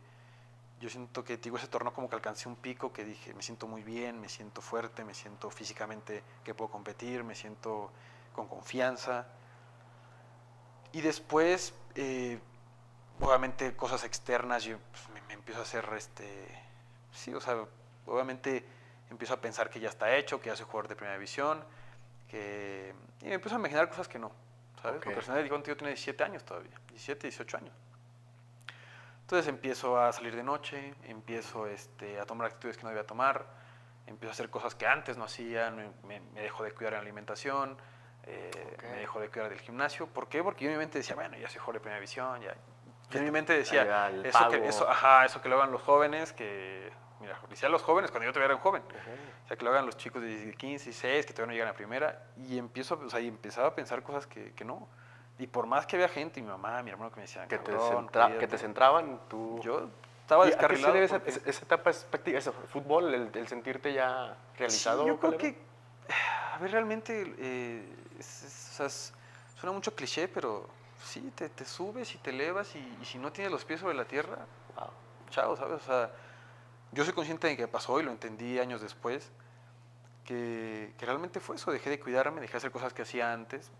yo siento que digo, ese torneo como que alcancé un pico que dije, me siento muy bien, me siento fuerte, me siento físicamente que puedo competir, me siento con confianza. Y después, obviamente, cosas externas, yo pues, me empiezo a hacer, sí, o sea, obviamente empiezo a pensar que ya está hecho, que ya soy jugador de primera división, y me empiezo a imaginar cosas que no, ¿sabes? Okay. Porque al final, yo tenía 17 años todavía, 17, 18 años. Entonces empiezo a salir de noche, empiezo a tomar actitudes que no debía tomar, empiezo a hacer cosas que antes no hacía, me dejo de cuidar en la alimentación, okay. Me dejo de cuidar del gimnasio. ¿Por qué? Porque yo en mi mente decía, bueno, ya soy jugador de primera división, ya. Yo en mi mente decía, eso que lo hagan los jóvenes, que, mira, decía los jóvenes cuando yo todavía era un joven, o sea, que lo hagan los chicos de 15, 16, que todavía no llegan a primera, y empezaba a pensar cosas que no. Y por más que había gente, mi mamá, mi hermano que me decían, que te centraban, tú... Yo estaba descarrilado. ¿A qué se debe esa etapa expectativa? ¿Eso, el fútbol, el sentirte ya realizado? Sí, yo creo que, a ver, realmente, suena mucho cliché, pero sí, te subes y te elevas y si no tienes los pies sobre la tierra, wow, chao, ¿sabes? O sea, yo soy consciente de que pasó y lo entendí años después, que realmente fue eso, dejé de cuidarme, dejé de hacer cosas que hacía antes.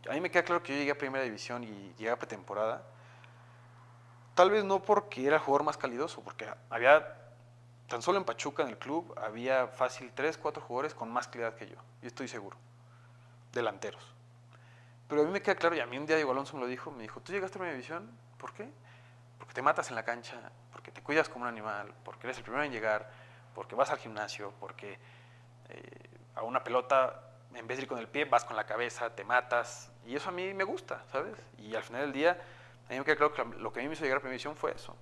A mí me queda claro que yo llegué a primera división y llegué a pretemporada, tal vez no porque era el jugador más calidoso, porque había, tan solo en Pachuca, en el club, había fácil 3, 4 jugadores con más calidad que yo, y estoy seguro, delanteros. Pero a mí me queda claro, y a mí un día Diego Alonso me lo dijo, me dijo, ¿tú llegaste a primera división? ¿Por qué? Porque te matas en la cancha, porque te cuidas como un animal, porque eres el primero en llegar, porque vas al gimnasio, porque a una pelota, en vez de ir con el pie, vas con la cabeza, te matas, y eso a mí me gusta, ¿sabes? Y al final del día, a mí me queda claro que lo que a mí me hizo llegar a primera división fue eso.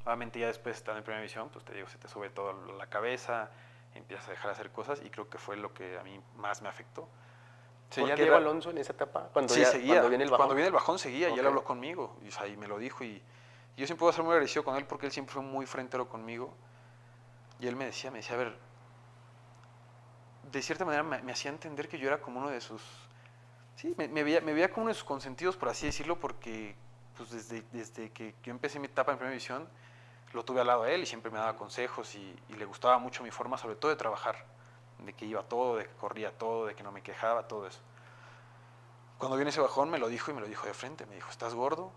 Obviamente ya después de estar en primera división, pues te digo, se te sube todo a la cabeza, empiezas a dejar de hacer cosas, y creo que fue lo que a mí más me afectó. ¿Seguía Diego Alonso en esa etapa? Sí, seguía. Cuando viene el bajón. Cuando viene el bajón seguía, okay. Y él habló conmigo, y me lo dijo, y yo siempre voy a ser muy agradecido con él porque él siempre fue muy frentero conmigo. Y él me decía, a ver, de cierta manera me hacía entender que yo era como uno de sus... Sí, me veía como uno de sus consentidos, por así decirlo, porque pues desde que yo empecé mi etapa en primera división, lo tuve al lado de él y siempre me daba consejos y le gustaba mucho mi forma, sobre todo de trabajar, de que iba todo, de que corría todo, de que no me quejaba, todo eso. Cuando viene ese bajón me lo dijo y me lo dijo de frente, me dijo, estás gordo,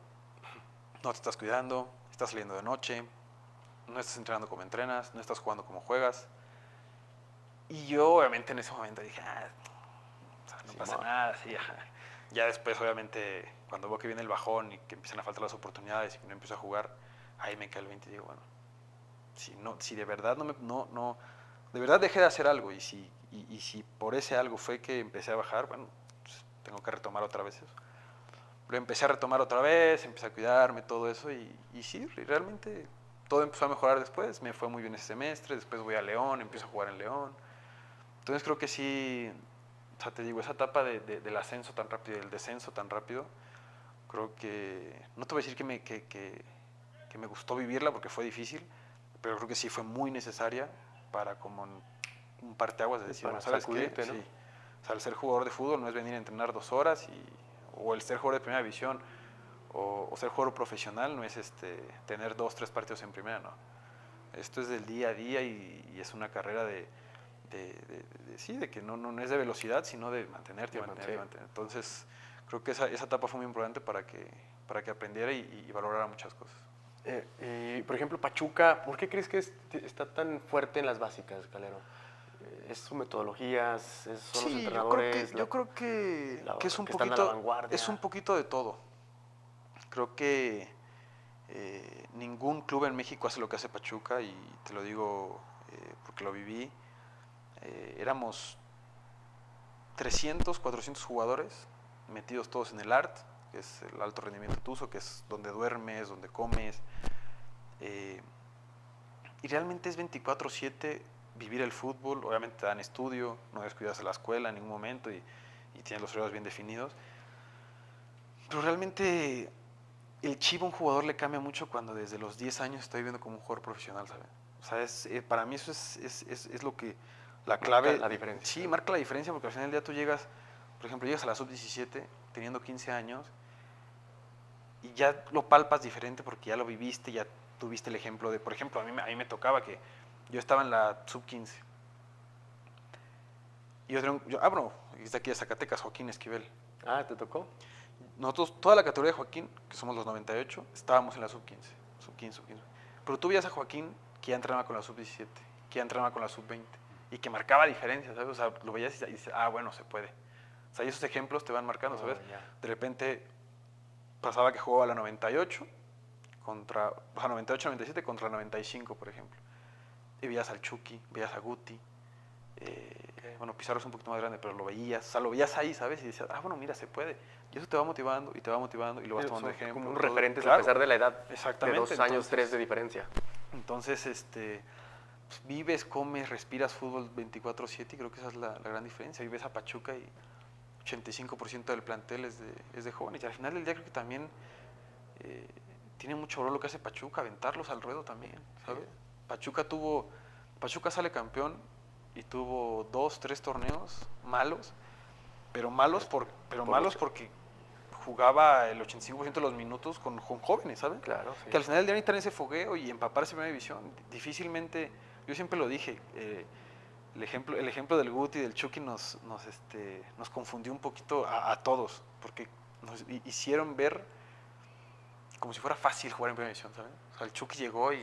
no te estás cuidando, estás saliendo de noche, no estás entrenando como entrenas, no estás jugando como juegas. Y yo obviamente en ese momento dije, no pasa nada, sí, ajá. Ya después obviamente cuando veo que viene el bajón y que empiezan a faltar las oportunidades y que no empiezo a jugar, ahí me cae el 20 y digo, bueno, si de verdad de verdad dejé de hacer algo y si por ese algo fue que empecé a bajar, bueno, pues tengo que retomar otra vez eso. Lo empecé a retomar otra vez, empecé a cuidarme, todo eso y sí, realmente todo empezó a mejorar después, me fue muy bien ese semestre, después voy a León, empiezo a jugar en León. Entonces creo que sí, o sea, te digo, esa etapa del ascenso tan rápido y del descenso tan rápido, creo que, no te voy a decir que me gustó vivirla porque fue difícil, pero creo que sí fue muy necesaria para como un parteaguas de decir, bueno, ¿sabes qué? ¿No? Sí. O sea, el ser jugador de fútbol no es venir a entrenar 2 horas o el ser jugador de primera división o ser jugador profesional no es tener 2, 3 partidos en primera, no. Esto es del día a día y es una carrera de que no es de velocidad, sino de mantenerte, mantener. Entonces, creo que esa etapa fue muy importante para que aprendiera y valorara muchas cosas. Por ejemplo, Pachuca, ¿por qué crees que está tan fuerte en las básicas, Calero? ¿Es su metodología? ¿Son los entrenadores? Yo creo que es un poquito, es un poquito de todo. Creo que ningún club en México hace lo que hace Pachuca y te lo digo porque lo viví. Éramos 300, 400 jugadores metidos todos en el ART, que es el alto rendimiento tuzo, que es donde duermes, donde comes. Y realmente es 24/7 vivir el fútbol. Obviamente te dan estudio, no descuidas de la escuela en ningún momento y tienes los horarios bien definidos. Pero realmente el chip a un jugador le cambia mucho cuando desde los 10 años está viviendo como un jugador profesional, ¿sabes? O sea, para mí eso es lo que, la clave. Marca la diferencia. Sí, marca la diferencia, porque al final del día tú llegas, por ejemplo, llegas a la sub-17 teniendo 15 años y ya lo palpas diferente porque ya lo viviste, ya tuviste el ejemplo de, por ejemplo, a mí me tocaba que yo estaba en la sub-15 y bueno, está aquí de Zacatecas, Joaquín Esquivel. Ah, ¿te tocó? Nosotros, toda la categoría de Joaquín, que somos los 98, estábamos en la sub-15. Pero tú veías a Joaquín que ya entrenaba con la sub-17, que ya entrenaba con la sub-20 y que marcaba diferencias, ¿sabes? O sea, lo veías y dices, bueno, se puede. O sea, y esos ejemplos te van marcando, ¿sabes? De repente pasaba que jugaba la 98 contra, o sea, 98-97 contra la 95, por ejemplo. Y veías al Chucky, veías a Guti. Bueno, Pizarro es un poquito más grande, pero lo veías, o sea, lo veías ahí, ¿sabes? Y decías, bueno, mira, se puede. Y eso te va motivando y te va motivando y lo vas tomando de ejemplo. Como unos referentes claro, a pesar de la edad. exactamente. De 2 años, 3 de diferencia. Entonces, pues, vives, comes, respiras fútbol 24/7 y creo que esa es la gran diferencia. Vives a Pachuca y 85% del plantel es de jóvenes. Y al final del día creo que también tiene mucho valor lo que hace Pachuca, aventarlos al ruedo también, ¿sabes? Pachuca sale campeón y tuvo 2, 3 torneos malos, pero malos porque jugaba el 85% de los minutos con jóvenes, ¿sabes? Claro, sí. Que al final del día necesitan ese fogueo y empaparse en primera división. Difícilmente, yo siempre lo dije, el ejemplo del Guti y del Chucky nos confundió un poquito a todos, porque nos hicieron ver como si fuera fácil jugar en primera división, ¿sabes? O sea, el Chucky llegó y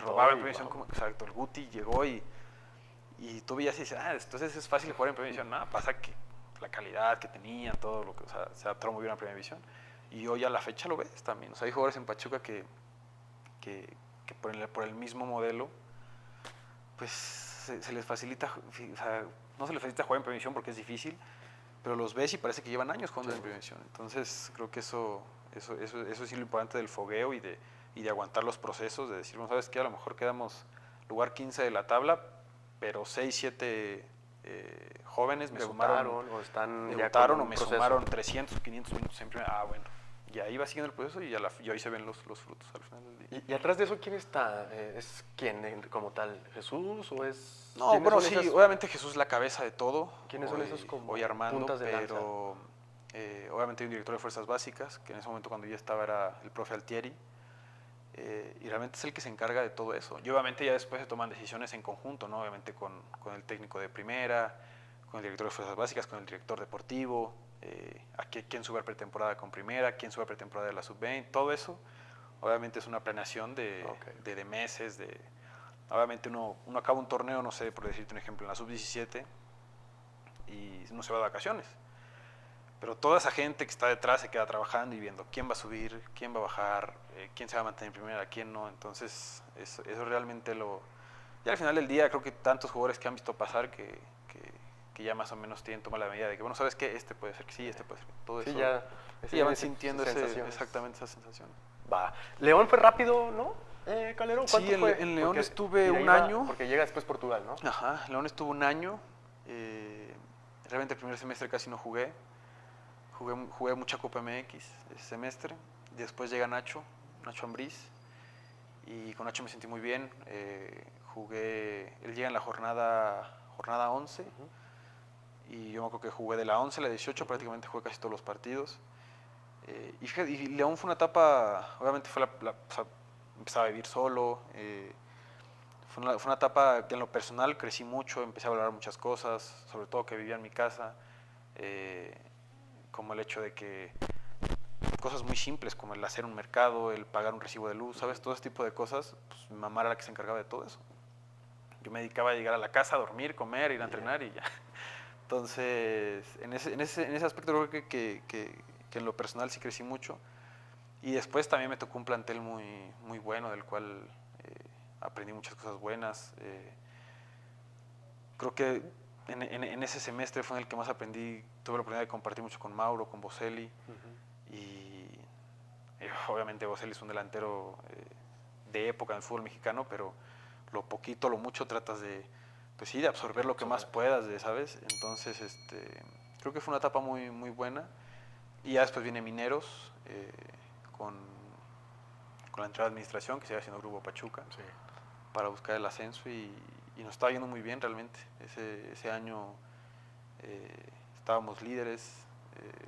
robaba en primera división. Exacto, el Guti llegó y tú veías y dices, entonces es fácil jugar en primera división. Nada, pasa que la calidad que tenía, todo lo que, o sea, se adaptaron muy bien a primera división. Y hoy a la fecha lo ves también. O sea, hay jugadores en Pachuca que por el mismo modelo, pues se les facilita, o sea, no se les facilita jugar en primera división porque es difícil, pero los ves y parece que llevan años jugando en primera división. Entonces, creo que eso es lo importante del fogueo y de aguantar los procesos, de decir, bueno, ¿sabes qué? A lo mejor quedamos lugar 15 de la tabla, pero 6, 7 jóvenes me sumaron, debutaron o me sumaron 300 o 500 minutos en primera. Bueno, y ahí va siguiendo el proceso y ahí se ven los frutos al final del día. ¿Y atrás de eso quién está? ¿Es quién como tal? ¿Jesús o es...? No, bueno, sí, obviamente Jesús es la cabeza de todo. ¿Quiénes son esos como hoy Armando, puntas de lanza? Pero obviamente hay un director de fuerzas básicas, que en ese momento cuando yo estaba era el profe Altieri, y realmente es el que se encarga de todo eso. Y obviamente ya después se toman decisiones en conjunto, ¿no? Obviamente con el técnico de primera, con el director de fuerzas básicas, con el director deportivo, a quién sube a pretemporada con primera, quién sube a pretemporada de la sub-20, todo eso. Obviamente es una planeación de meses, obviamente uno acaba un torneo, no sé, por decirte un ejemplo, en la sub-17 y uno se va de vacaciones. Pero toda esa gente que está detrás se queda trabajando y viendo quién va a subir, quién va a bajar, quién se va a mantener en primera, quién no. Entonces, eso realmente ya al final del día creo que tantos jugadores que han visto pasar que ya más o menos tienen tomado la medida de que, bueno, ¿sabes qué? Este puede ser que sí, este puede ser que todo sí, eso. Ya van sintiendo exactamente esas sensaciones. Va. León fue rápido, ¿no? Calero, ¿cuánto sí, fue? En León estuve un año. Porque llega después Portugal, ¿no? Ajá, en León estuve un año. Realmente el primer semestre casi no jugué. Jugué mucha Copa MX ese semestre. Después llega Nacho Ambriz. Y con Nacho me sentí muy bien. Él llega en la jornada 11. Y yo me acuerdo que jugué de la 11 a la 18, prácticamente jugué casi todos los partidos. Y León fue una etapa, obviamente o sea, empezaba a vivir solo. Fue una etapa que en lo personal crecí mucho, empecé a valorar muchas cosas, sobre todo que vivía en mi casa. Como el hecho de que cosas muy simples como el hacer un mercado, el pagar un recibo de luz, ¿sabes? Todo ese tipo de cosas, pues mi mamá era la que se encargaba de todo eso. Yo me dedicaba a llegar a la casa, a dormir, comer, ir a entrenar y ya. Entonces, en ese aspecto creo que en lo personal sí crecí mucho. Y después también me tocó un plantel muy bueno, del cual aprendí muchas cosas buenas. Creo que en ese semestre fue en el que más aprendí, tuve la oportunidad de compartir mucho con Mauro, con Boselli, y obviamente Boselli es un delantero de época en el fútbol mexicano, pero lo poquito, lo mucho tratas de, pues sí, de absorber lo que más puedas, ¿sabes? Entonces, creo que fue una etapa muy, muy buena. Y ya después viene Mineros, con la entrada de administración, que se iba haciendo Grupo Pachuca, Sí. para buscar el ascenso, y nos estaba yendo muy bien realmente. Ese año estábamos líderes,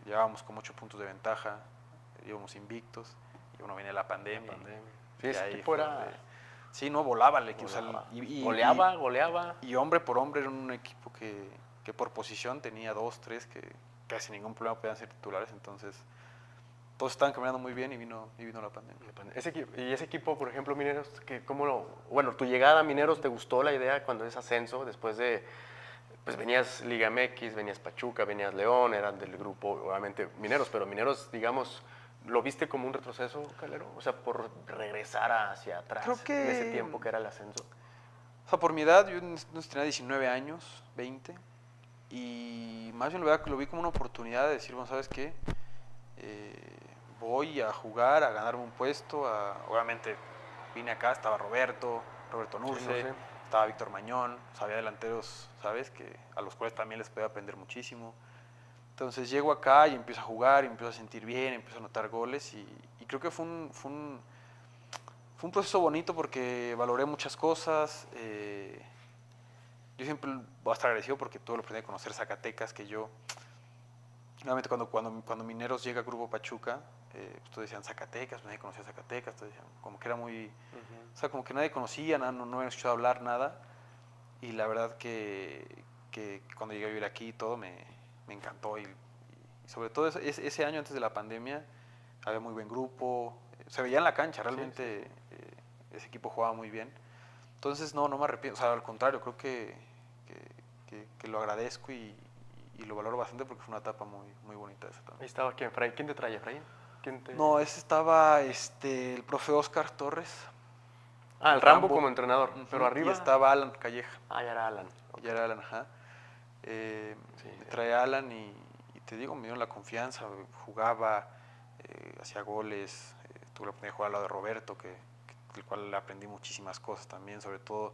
llevábamos con 8 puntos de ventaja, íbamos invictos, y bueno, viene la pandemia. Sí, Y ese ahí equipo fue era... donde- Sí, no, volaba el equipo. Volaba. O sea, Goleaba. y hombre por hombre era un equipo que por posición tenía 2, 3 que casi ningún problema podían ser titulares. Entonces, todos estaban caminando muy bien y vino la pandemia. Ese equipo, por ejemplo, Mineros, bueno, tu llegada a Mineros, ¿te gustó la idea cuando es ascenso? Después de, pues venías Liga MX, venías Pachuca, venías León, eran del grupo, obviamente, Mineros, pero Mineros, digamos, ¿lo viste como un retroceso, Calero? O sea, por regresar hacia atrás Creo que, en ese tiempo que era el ascenso. o sea, por mi edad, yo tenía 19 años, 20, y más bien lo vi como una oportunidad de decir, bueno, ¿sabes qué? Voy a jugar, a ganarme un puesto, obviamente vine acá, estaba Roberto Nurce, Sí. estaba Víctor Mañón, o sea, había delanteros, ¿sabes? A los cuales también les podía aprender muchísimo. Entonces llego acá y empiezo a jugar, y empiezo a sentir bien, empiezo a anotar goles, y creo que fue un proceso bonito porque valoré muchas cosas. Yo siempre voy a estar agradecido porque tuve la oportunidad de conocer Zacatecas, que yo, realmente cuando Mineros llega a Grupo Pachuca, pues todos decían Zacatecas, nadie conocía Zacatecas, todos decían, como que era muy, o sea, como que nadie conocía, no habían escuchado hablar nada, y la verdad que cuando llegué a vivir aquí y todo me encantó, y sobre todo ese año antes de la pandemia había muy buen grupo, se veía en la cancha, realmente ese equipo jugaba muy bien. Entonces no me arrepiento, o sea, al contrario, creo que lo agradezco y lo valoro bastante porque fue una etapa muy, muy bonita esa también. Ahí estaba quién, Efraín. ¿Quién te trae, Efraín? No, ese estaba el profe Oscar Torres. Ah, el Rambo como entrenador, pero arriba... Y estaba Alan Calleja. Ah, ya era Alan. Okay. Ya era Alan, ajá. Me trae Alan y te digo, me dieron la confianza, jugaba, hacía goles, tuve la oportunidad de jugar al lado de Roberto, del cual le aprendí muchísimas cosas también, sobre todo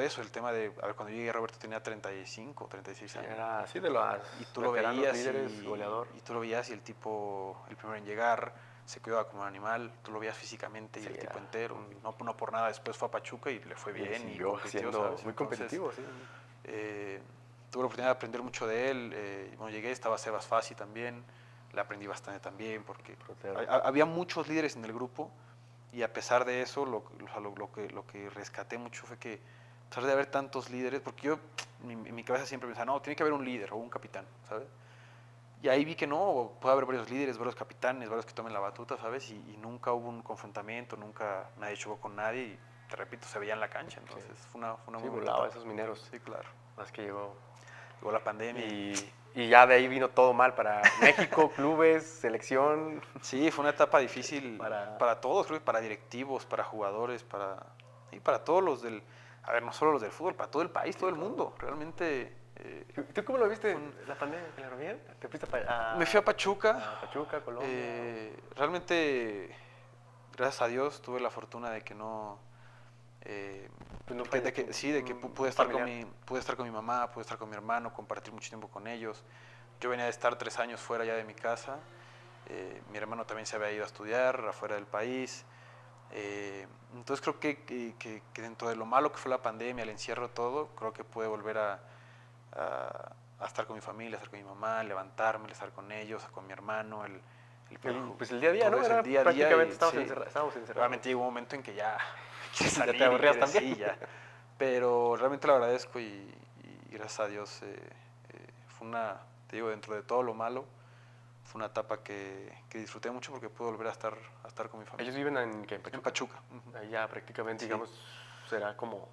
eso, el tema de, a ver, cuando llegué Roberto tenía 35, 36 años. Era así de los y tú lo veías líderes, goleador. Y tú lo veías y el tipo, el primero en llegar, se cuidaba como un animal, tú lo veías físicamente y el tipo entero. No por nada, después fue a Pachuca y le fue bien. Y compitió, ¿sabes? Muy competitivo, sí. Tuve la oportunidad de aprender mucho de él. Cuando llegué estaba Sebas Fassi también, le aprendí bastante también porque había muchos líderes en el grupo, y a pesar de eso lo que rescaté mucho fue que a pesar de haber tantos líderes, porque yo en mi cabeza siempre pensaba, no, tiene que haber un líder o un capitán, ¿sabes? Y ahí vi que no, puede haber varios líderes, varios capitanes, varios que tomen la batuta, ¿sabes? Y nunca hubo un confrontamiento, nunca nadie chocó con nadie, y te repito, se veía en la cancha, entonces fue una muy buena volaba esos Mineros. Sí, claro. Más que llegó la pandemia. Y ya de ahí vino todo mal para México, clubes, selección. Sí, fue una etapa difícil para todos, creo que para directivos, para jugadores, para todos los del... A ver, no solo los del fútbol, para todo el país, todo el mundo. Realmente... ¿Tú cómo lo viste la pandemia? ¿Claro bien? ¿Te fuiste Me fui a Pachuca. A Pachuca, Colombia. Realmente, gracias a Dios, tuve la fortuna de que no... de que pude estar con mi mamá, pude estar con mi hermano, compartir mucho tiempo con ellos. Yo venía de estar 3 años fuera ya de mi casa. Mi hermano también se había ido a estudiar afuera del país. Entonces creo que dentro de lo malo que fue la pandemia, el encierro, todo, creo que pude volver a estar con mi familia, a estar con mi mamá, levantarme, estar con ellos, con mi hermano, pues el día a día, ¿no? Era día prácticamente estábamos encerrados. Realmente llegó un momento en que ya quieres salir, ya te aburrías también. Sí, ya. Pero realmente lo agradezco y gracias a Dios te digo, dentro de todo lo malo, fue una etapa que disfruté mucho porque pude volver a estar con mi familia. ¿Ellos viven en Pachuca? En Pachuca. Ya prácticamente, digamos, será como...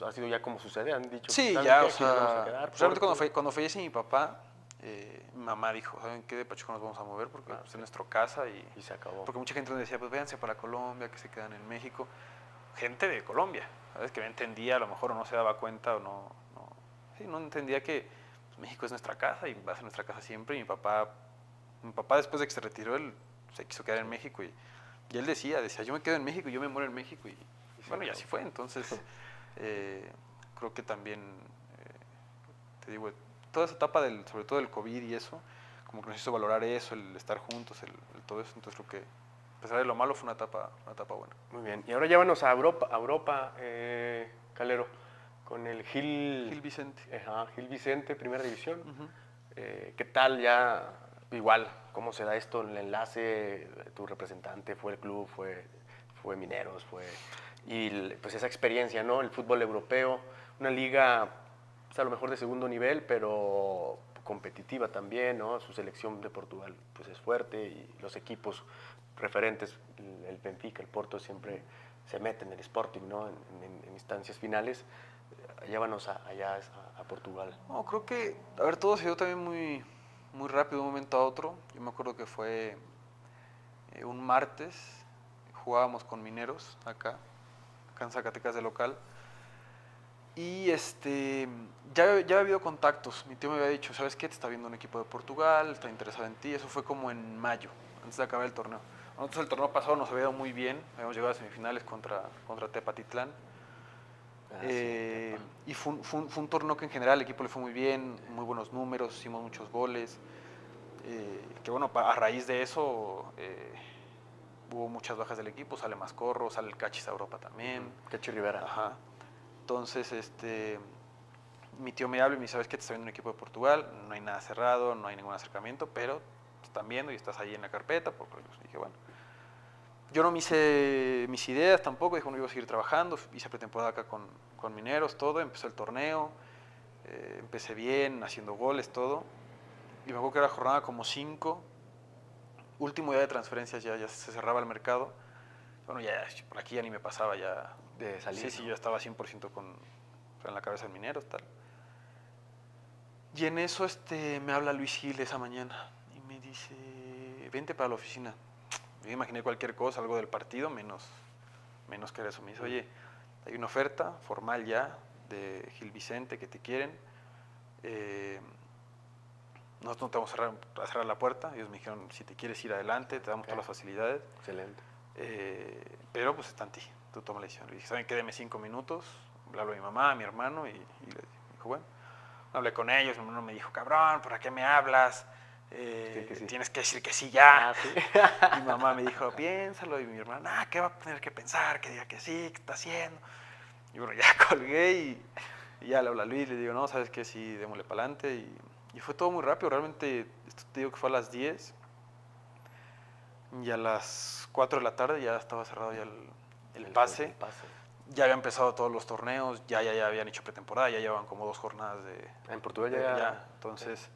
Ha sido ya como sucede, han dicho. Sí, ya, o sea, realmente cuando fallece mi papá, mi mamá dijo, ¿saben qué? De Pachuca nos vamos a mover porque es nuestra casa y se acabó. Porque mucha gente nos decía, pues véanse para Colombia, que se quedan en México. Gente de Colombia, ¿sabes? Que no entendía, a lo mejor o no se daba cuenta o sí, no entendía que pues, México es nuestra casa y va a ser nuestra casa siempre. Y mi papá después de que se retiró, él se quiso quedar en México y él decía, yo me quedo en México y yo me muero en México. Y bueno, y así fue. Entonces, creo que también, te digo, toda esa etapa, sobre todo del COVID y eso, como que nos hizo valorar eso, el estar juntos, el todo eso. Entonces creo que, a pesar de lo malo, fue una etapa buena. Muy bien. Y ahora llévanos a Europa, Calero, con el Gil Vicente. Gil Vicente, primera división. Uh-huh. ¿Qué tal ya, igual, cómo se da esto, el enlace, tu representante fue el club, fue Mineros, y pues esa experiencia, ¿no? El fútbol europeo, una liga, pues a lo mejor de segundo nivel, pero competitiva también, ¿no? Su selección de Portugal pues es fuerte y los equipos referentes, el Benfica, el Porto siempre se meten en el Sporting, ¿no? En instancias finales. Llévanos allá a Portugal. No, creo que, a ver, todo se dio también muy rápido de un momento a otro. Yo me acuerdo que fue un martes, jugábamos con Mineros acá en Zacatecas de local. Y ya había habido contactos. Mi tío me había dicho, ¿sabes qué? Te está viendo un equipo de Portugal, está interesado en ti. Eso fue como en mayo, antes de acabar el torneo. Nosotros el torneo pasado nos había ido muy bien. Habíamos llegado a semifinales contra Tepatitlán. Y fue un torneo que en general el equipo le fue muy bien, muy buenos números, hicimos muchos goles. Que bueno, a raíz de eso hubo muchas bajas del equipo, sale Mascorro, sale el Cachis a Europa también. Cachi Rivera. Ajá. Entonces, mi tío me habla y me dice, ¿sabes qué? Te está viendo un equipo de Portugal, no hay nada cerrado, no hay ningún acercamiento, pero te están viendo y estás ahí en la carpeta. Porque dije, bueno. Yo no me hice mis ideas tampoco, dije, bueno, iba a seguir trabajando, hice pretemporada acá con Mineros, todo, empezó el torneo, empecé bien, haciendo goles, todo. Y me acuerdo que era jornada como 5, último día de transferencias, ya se cerraba el mercado. Bueno, ya por aquí ya ni me pasaba ya. De salir. Sí, yo estaba 100% en la cabeza del Mineros, tal. Y en eso me habla Luis Gil esa mañana y me dice, vente para la oficina. Yo me imaginé cualquier cosa, algo del partido, menos que eso. Me dice, oye, hay una oferta formal ya de Gil Vicente que te quieren. Nosotros no te vamos a cerrar la puerta. Ellos me dijeron, si te quieres ir adelante, te damos todas las facilidades. Excelente. Pero pues está en ti, tú toma la decisión. Le dije, ¿saben qué? Deme 5 minutos. Le hablo a mi mamá, a mi hermano y le dijo, bueno. Hablé con ellos, mi hermano me dijo, cabrón, ¿para qué me hablas? Sí. Tienes que decir que sí ya. ¿Sí? Mi mamá me dijo, piénsalo. Y mi hermano, ¿qué va a tener que pensar? Que diga que sí, ¿qué está haciendo? Y bueno, ya colgué y ya le hablo a Luis, le digo, no, ¿sabes qué? Sí, démosle para adelante. Y fue todo muy rápido, realmente, esto te digo que fue a las 10. Y a las 4 de la tarde ya estaba cerrado ya el pase. El pase. Ya habían empezado todos los torneos, ya habían hecho pretemporada, ya llevaban como 2 jornadas de... En Portugal ya. Entonces,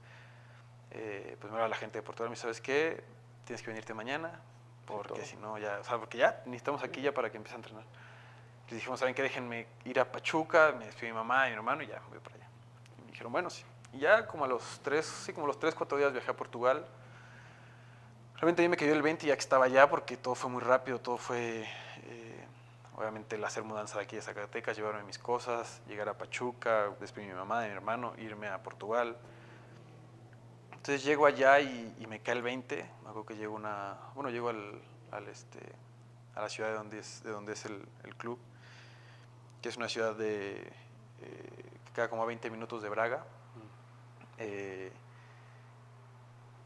pues me habla la gente de Portugal, me dice, ¿sabes qué? Tienes que venirte mañana, porque si no ya... O sea, porque ya necesitamos aquí ya para que empiece a entrenar. Les dijimos, ¿saben qué? Déjenme ir a Pachuca, me despido mi mamá y mi hermano y ya, voy para allá. Y me dijeron, bueno, sí. Y ya como a los 3, 4 días viajé a Portugal. Realmente a mí me cayó el 20 ya que estaba allá, porque todo fue muy rápido, todo fue... obviamente el hacer mudanza de aquí de Zacatecas, llevarme mis cosas, llegar a Pachuca, despedir a mi mamá, de mi hermano, irme a Portugal. Entonces llego allá y me cae el 20. Me acuerdo que llego llego a la ciudad de donde es el club, que es una ciudad que queda como a 20 minutos de Braga.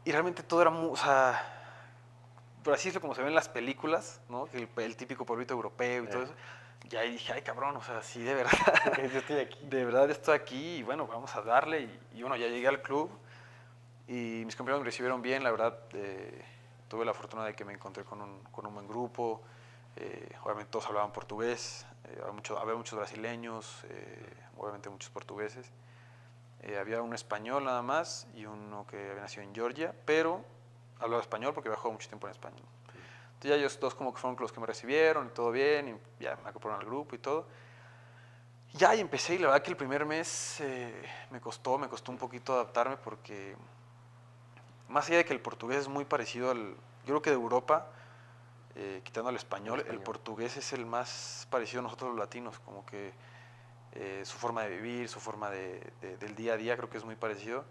Y realmente todo era o sea, por así es como se ve en las películas, ¿no? El típico pueblito europeo y todo eso. Y ahí dije, ay cabrón, o sea, sí, de verdad. Yo estoy aquí. De verdad estoy aquí y bueno, vamos a darle. Y bueno, ya llegué al club y mis compañeros me recibieron bien, la verdad. Tuve la fortuna de que me encontré con un buen grupo. Obviamente todos hablaban portugués, había muchos brasileños, obviamente muchos portugueses. Había un español nada más y uno que había nacido en Georgia, pero hablaba español porque había jugado mucho tiempo en España. Entonces ya ellos dos como que fueron los que me recibieron y todo bien, y ya me acoplaron al grupo y todo. Ya y empecé y la verdad que el primer mes me costó un poquito adaptarme porque más allá de que el portugués es muy parecido yo creo que de Europa, quitando al español, el portugués es el más parecido a nosotros los latinos, como que su forma de vivir, su forma del día a día creo que es muy parecido,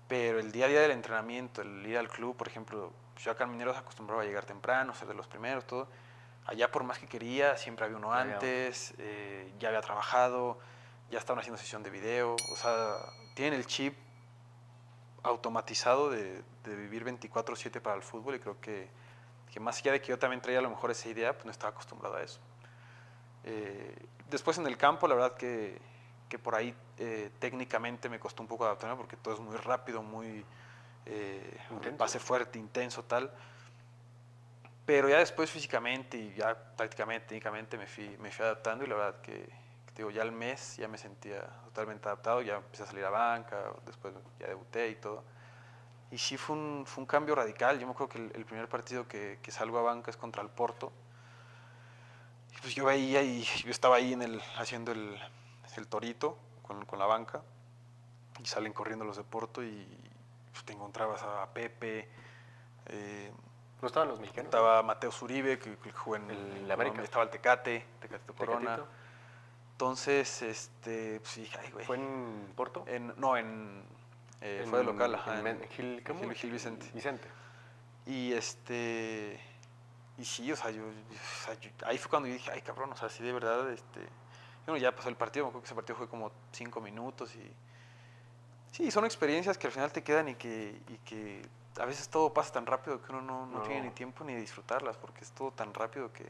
pero el día a día del entrenamiento, el ir al club, por ejemplo, yo acá en Mineros acostumbraba a llegar temprano, ser de los primeros, todo. Allá por más que quería, siempre había uno antes, ya había trabajado, ya estaban haciendo sesión de video, o sea, tienen el chip automatizado de vivir 24/7 para el fútbol y creo que más allá de que yo también traía a lo mejor esa idea, pues no estaba acostumbrado a eso. Después en el campo, la verdad que por ahí técnicamente me costó un poco adaptarme porque todo es muy rápido, muy base fuerte, intenso, tal. Pero ya después físicamente y ya prácticamente técnicamente me fui adaptando y la verdad que digo, ya al mes ya me sentía totalmente adaptado, ya empecé a salir a banca, después ya debuté y todo. Y sí fue un cambio radical. Yo me acuerdo que el primer partido que salgo a banca es contra el Porto. Y pues yo veía y yo estaba ahí haciendo el torito con la banca y salen corriendo los de Porto y pues, te encontrabas a Pepe. ¿No estaban los mexicanos? Estaba Mateo Zuribe, que jugó en el América. Estaba el Tecatito Corona. Tecatito. Entonces, pues sí, ay, güey. ¿Fue en Porto? Fue de local, en Gil Vicente. Vicente. Y y sí, o sea, ahí fue cuando yo dije, ay cabrón, o sea, sí de verdad, bueno, ya pasó el partido, me acuerdo que ese partido fue como 5 minutos y sí, son experiencias que al final te quedan y que a veces todo pasa tan rápido que uno no tiene ni tiempo ni de disfrutarlas, porque es todo tan rápido que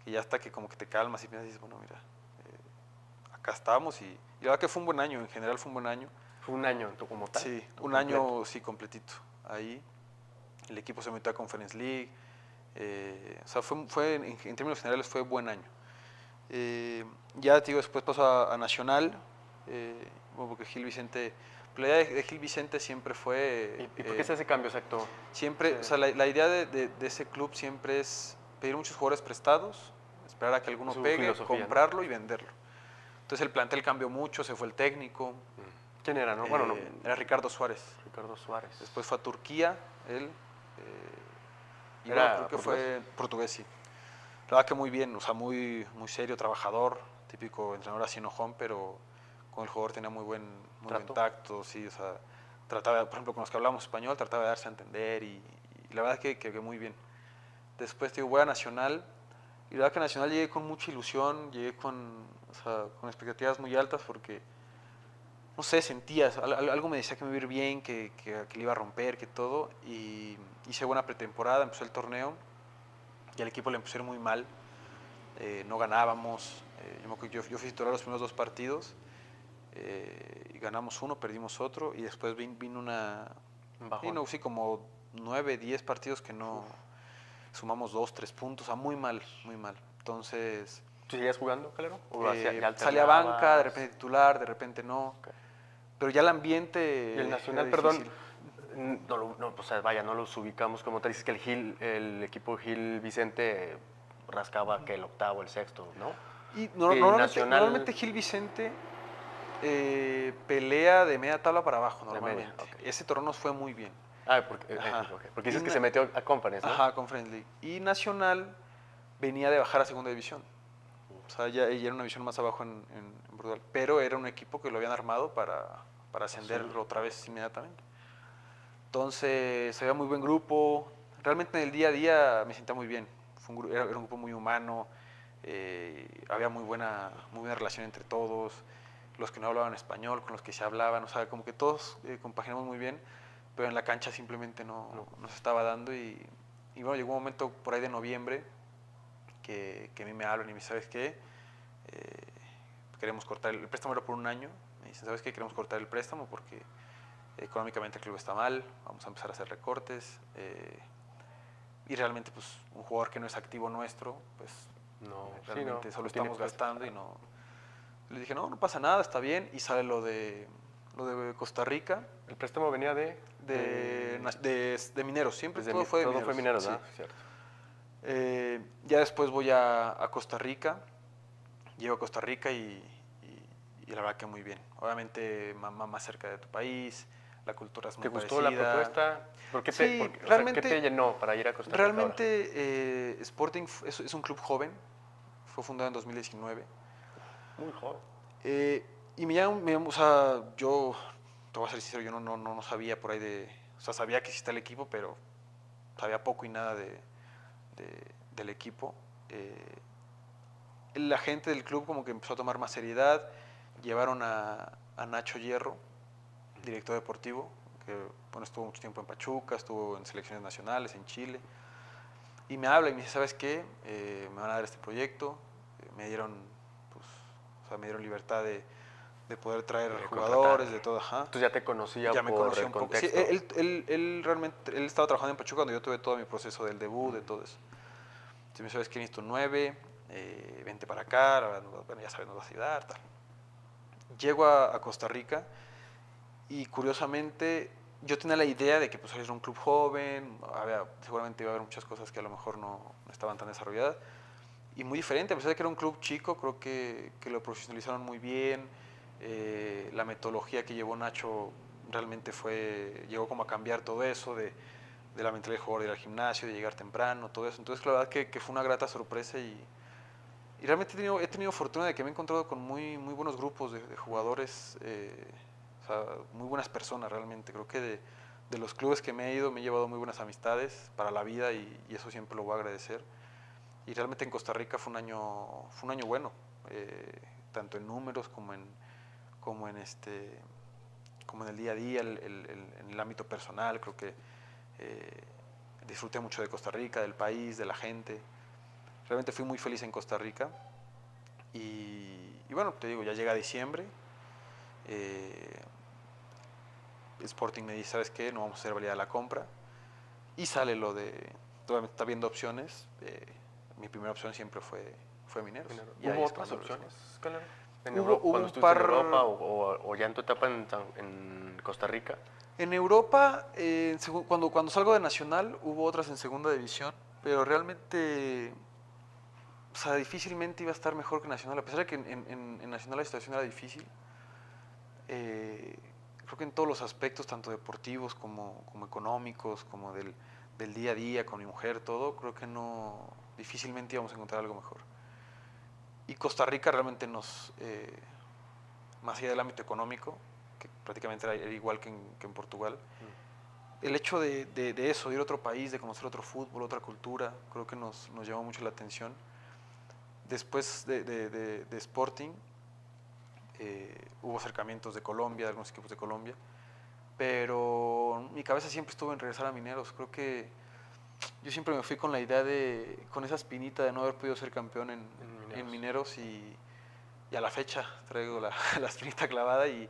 ya hasta que como que te calmas y piensas y dices, bueno, mira, acá estamos y la verdad que fue un buen año, en general fue un buen año. ¿Fue un año como tal? Sí, un año sí completito. Ahí el equipo se metió a Conference League, o sea, en términos generales fue buen año. Ya te digo, después pasó a Nacional, porque Gil Vicente, la idea de Gil Vicente siempre fue... ¿Y por qué es ese cambio exacto? Siempre, o sea, la idea de ese club siempre es pedir muchos jugadores prestados, esperar a que alguno pegue, comprarlo, ¿no? Y venderlo. Entonces el plantel cambió mucho, se fue el técnico. ¿Quién era, no? Era Ricardo Suárez. Ricardo Suárez. Después fue a Turquía, él. Y ¿Era creo que fue portugués, sí. La verdad que muy bien, o sea, muy serio, trabajador, típico entrenador así enojón, pero con el jugador tenía muy buen tacto, sí, o sea, trataba, por ejemplo, con los que hablamos español, trataba de darse a entender y la verdad que muy bien. Después, digo, voy a Nacional, y la verdad que a Nacional llegué con mucha ilusión, llegué con expectativas muy altas porque, no sé, sentías, algo me decía que me iba a ir bien, que le iba a romper, que todo, y hice buena pretemporada, empezó el torneo, y al equipo le empezó a ir muy mal, no ganábamos, yo fui titular los primeros 2 partidos, y ganamos uno, perdimos otro, y después vino una... Sí, como 9, 10 partidos que no... Sumamos 2, 3 puntos, muy mal, muy mal. Entonces... ¿Tú seguías jugando, Calero? Salía a banca, de repente titular, de repente no. Okay. Pero ya el ambiente... Y el Nacional, perdón, no los ubicamos como tal. Dices que el equipo Gil Vicente rascaba que el octavo, el sexto, ¿no? Y normalmente Gil Vicente pelea de media tabla para abajo, normalmente. Okay. Ese torneo nos fue muy bien. Porque dices que se metió a Conference, ¿no? Ajá, Conference League. Y Nacional venía de bajar a segunda división. O sea, ya era una división más abajo en Portugal. Pero era un equipo que lo habían armado para ascender otra vez inmediatamente. Entonces, había muy buen grupo. Realmente en el día a día me sentía muy bien. Era un grupo muy humano. Había muy buena relación entre todos. Los que no hablaban español, con los que se hablaban. O sea, como que todos compaginamos muy bien. Pero en la cancha simplemente no se estaba dando y bueno, llegó un momento por ahí de noviembre que a mí me hablan y me dicen, ¿sabes qué? Queremos cortar el préstamo, era por un año, me dicen, ¿sabes qué? Queremos cortar el préstamo porque económicamente el club está mal, vamos a empezar a hacer recortes y realmente pues un jugador que no es activo nuestro, pues realmente solo estamos gastando y no... Les dije, no pasa nada, está bien, y sale lo de Costa Rica. ¿El préstamo venía de Mineros? Siempre todo fue de Mineros. Todo fue Mineros, sí. Cierto. Ya después voy a Costa Rica, llego a Costa Rica y la verdad que muy bien. Obviamente más cerca de tu país, la cultura es muy ¿Te gustó parecida. la propuesta? ¿Por qué Sí, o sea, realmente, ¿qué te llenó para ir a Costa Rica ahora? realmente Sporting es un club joven, fue fundado en 2019. Muy joven. Y o sea, yo, te voy a ser sincero, yo no sabía por ahí o sea, sabía que existía el equipo, pero sabía poco y nada del equipo. La gente del club como que empezó a tomar más seriedad, llevaron a Nacho Hierro, director deportivo, que bueno, estuvo mucho tiempo en Pachuca, estuvo en selecciones nacionales, en Chile, y me habla y me dice, ¿sabes qué? Me van a dar este proyecto, me dieron, pues, o sea, me dieron libertad de poder traer De contratar. jugadores, de todo, ajá. Entonces ya te conocía Ya me por conocía el un poco. Sí, contexto. él realmente, él estaba trabajando en Pachuca cuando yo tuve todo mi proceso del debut, de todo eso. Si me sabes que necesito 9, vente para acá, bueno, ya sabes, nos vas a ayudar, tal. Llego a Costa Rica y curiosamente yo tenía la idea de que pues era un club joven, seguramente iba a haber muchas cosas que a lo mejor no estaban tan desarrolladas. Y muy diferente, a pesar de que era un club chico, creo que lo profesionalizaron muy bien. La metodología que llevó Nacho realmente llegó como a cambiar todo eso, de la mentalidad del jugador de ir al gimnasio, de llegar temprano, todo eso. Entonces la verdad que fue una grata sorpresa y realmente he tenido fortuna de que me he encontrado con muy buenos grupos de jugadores, o sea, muy buenas personas realmente. Creo que de los clubes que me he ido me he llevado muy buenas amistades para la vida y eso siempre lo voy a agradecer. Y realmente en Costa Rica fue un año bueno, tanto en números como en este como en el día a día, en el ámbito personal. Creo que eh, disfruté mucho de Costa Rica, del país, de la gente. Realmente fui muy feliz en Costa Rica. Y bueno, te digo, ya llega diciembre. eh, Sporting me dice, ¿sabes qué? No vamos a hacer validad la compra. Y sale lo de, obviamente está viendo opciones. Mi primera opción siempre fue Mineros. Y ahí ¿Hubo es otras cuando lo opciones, Calero? ¿En Hubo, Europa, hubo cuando un estuviste en par. Europa o ya en tu etapa en Costa Rica? En Europa, cuando salgo de Nacional, hubo otras en segunda división, pero realmente, o sea, difícilmente iba a estar mejor que Nacional. A pesar de que en Nacional la situación era difícil, eh, creo que en todos los aspectos, tanto deportivos como económicos, como del día a día con mi mujer, todo, creo que difícilmente íbamos a encontrar algo mejor. Y Costa Rica realmente más allá del ámbito económico, que prácticamente era igual que en Portugal, el hecho de eso, de ir a otro país, de conocer otro fútbol, otra cultura, creo que nos llamó mucho la atención. Después de Sporting, hubo acercamientos de Colombia, de algunos equipos de Colombia, pero mi cabeza siempre estuvo en regresar a Mineros. Creo que yo siempre me fui con la idea con esa espinita de no haber podido ser campeón en Mineros y a la fecha traigo la espinita clavada y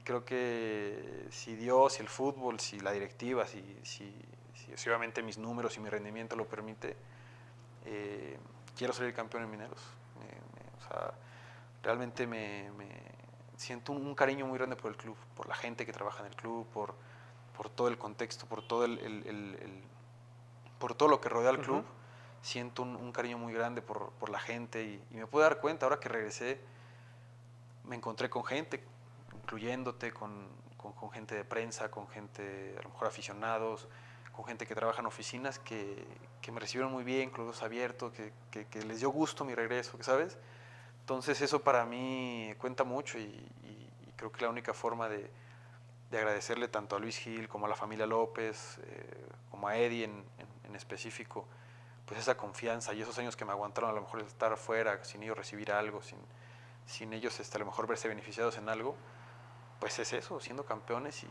creo que si Dios, si el fútbol, si la directiva, si obviamente mis números y mi rendimiento lo permite, quiero salir campeón en Mineros. O sea, realmente me siento un cariño muy grande por el club, por la gente que trabaja en el club, por todo el contexto, por todo por todo lo que rodea al club. Siento un cariño muy grande por la gente y me puedo dar cuenta, ahora que regresé, me encontré con gente, incluyéndote, con gente de prensa, con gente, a lo mejor aficionados, con gente que trabaja en oficinas, que me recibieron muy bien, con los ojos abiertos, que les dio gusto mi regreso, ¿sabes? Entonces eso para mí cuenta mucho y creo que la única forma de agradecerle tanto a Luis Gil como a la familia López, como a Eddie en específico, pues esa confianza y esos años que me aguantaron a lo mejor estar afuera, sin ellos recibir algo, sin ellos a lo mejor verse beneficiados en algo, pues es eso, siendo campeones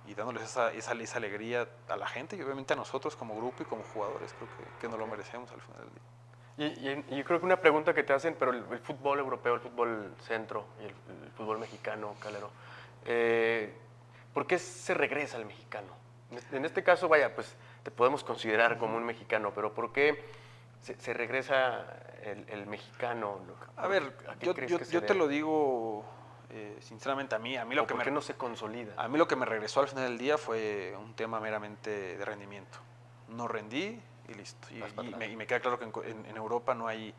y dándoles esa alegría a la gente y obviamente a nosotros como grupo y como jugadores. Creo que nos lo merecemos al final del día. Y yo creo que una pregunta que te hacen, pero el fútbol europeo, el fútbol centro y el fútbol mexicano, Calero, ¿por qué se regresa al mexicano? En este caso, vaya, pues te podemos considerar como un mexicano, pero ¿por qué se regresa el mexicano? A ver, ¿A qué yo, crees yo, que se yo te debe? lo digo sinceramente, a mí lo ¿O que por qué no se consolida? a mí lo que me regresó al final del día fue un tema meramente de rendimiento. No rendí y listo. Vas para atrás. Y me queda claro que en Europa no hay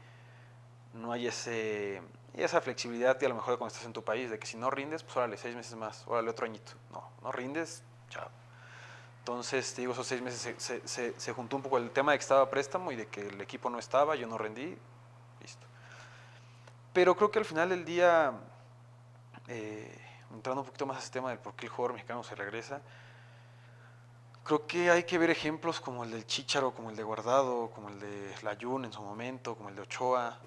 Y esa flexibilidad, y a lo mejor cuando estás en tu país, de que si no rindes, pues órale, 6 meses más, órale, otro añito. No, no rindes, chao. Entonces, te digo, esos 6 meses se juntó un poco el tema de que estaba a préstamo y de que el equipo no estaba, yo no rendí, listo. Pero creo que al final del día, entrando un poquito más a ese tema del por qué el jugador mexicano se regresa, creo que hay que ver ejemplos como el del Chícharo, como el de Guardado, como el de Layún en su momento, como el de Ochoa,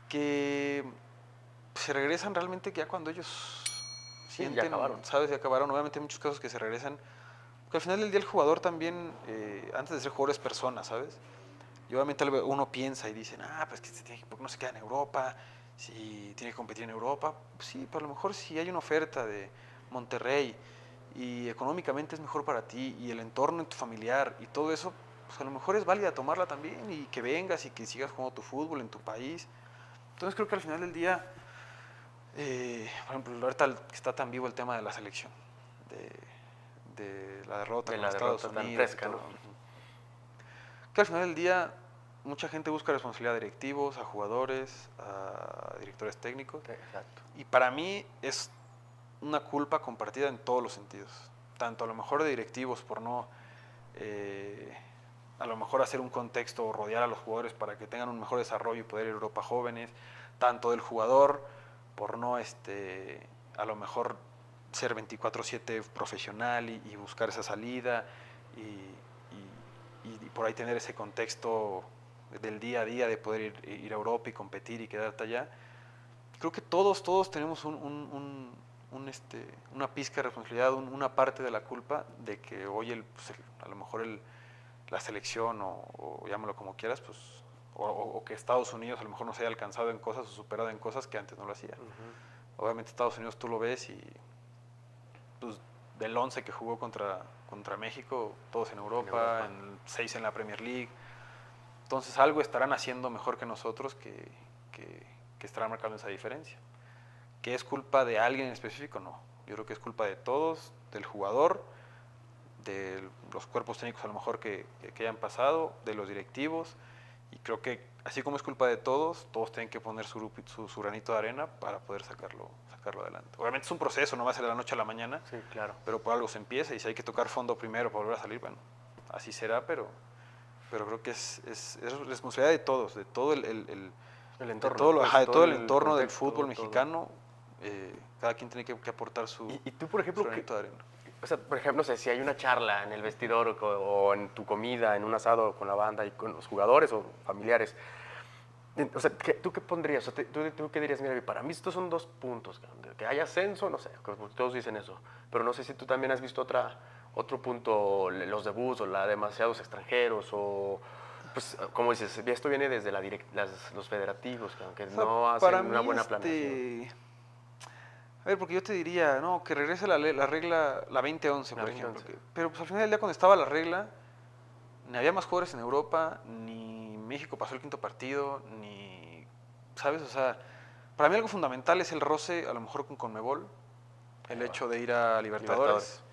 que se regresan realmente ya cuando ellos sienten, ya acabaron. ¿sabes? Ya acabaron. Obviamente hay muchos casos que se regresan, porque al final del día el jugador también, antes de ser jugador es persona, ¿sabes? Y obviamente uno piensa y dice, pues que ¿por qué no se queda en Europa? Si tiene que competir en Europa, pues sí, pero a lo mejor si hay una oferta de Monterrey y económicamente es mejor para ti y el entorno en tu familiar y todo eso, pues a lo mejor es válida tomarla también y que vengas y que sigas jugando tu fútbol en tu país. Entonces creo que al final del día, por ejemplo, ahorita que está tan vivo el tema de la selección, de la derrota con Estados Unidos. Tan fresca, ¿no? Que al final del día mucha gente busca responsabilidad a directivos, a jugadores, a directores técnicos. Exacto. Y para mí es una culpa compartida en todos los sentidos. Tanto a lo mejor de directivos por no, a lo mejor hacer un contexto o rodear a los jugadores para que tengan un mejor desarrollo y poder ir a Europa jóvenes. Tanto del jugador por no, a lo mejor ser 24/7 profesional y buscar esa salida y por ahí tener ese contexto del día a día de poder ir a Europa y competir y quedarte allá. Creo que todos tenemos una pizca de responsabilidad, una parte de la culpa de que hoy a lo mejor la selección o llámalo como quieras, pues, o que Estados Unidos a lo mejor no se haya alcanzado en cosas o superado en cosas que antes no lo hacía. Obviamente Estados Unidos tú lo ves y pues, del 11 que jugó contra México, todos en Europa, 6 en la Premier League. Entonces algo estarán haciendo mejor que nosotros que estarán marcando esa diferencia. ¿Que es culpa de alguien en específico? No. Yo creo que es culpa de todos, del jugador, de los cuerpos técnicos a lo mejor que hayan pasado, de los directivos. Y creo que así como es culpa de todos tienen que poner su granito de arena para poder sacarlo adelante. Obviamente es un proceso, no va a ser de la noche a la mañana, sí, claro. Pero por algo se empieza y si hay que tocar fondo primero para volver a salir, bueno, así será, pero creo que es responsabilidad de todos, de todo el entorno, de todo el entorno del fútbol mexicano. Cada quien tiene que aportar su tú, por ejemplo, granito de arena. O sea, por ejemplo, no sé, si hay una charla en el vestidor o en tu comida, en un asado con la banda y con los jugadores o familiares, o sea, ¿tú qué pondrías? O sea, ¿tú qué dirías? Mira, para mí estos son 2 puntos. Que haya ascenso, no sé, todos dicen eso. Pero no sé si tú también has visto otro punto, los debuts o demasiados extranjeros o... Pues, como dices, esto viene desde los federativos, que o sea, no hacen una buena planeación. A ver, porque yo te diría, no, que regrese la regla, la 2011, por ejemplo. 2011. Pero pues al final del día cuando estaba la regla, ni había más jugadores en Europa, ni México pasó el 5.º partido, ni, ¿sabes? O sea, para mí algo fundamental es el roce, a lo mejor con Conmebol, el hecho de ir a Libertadores.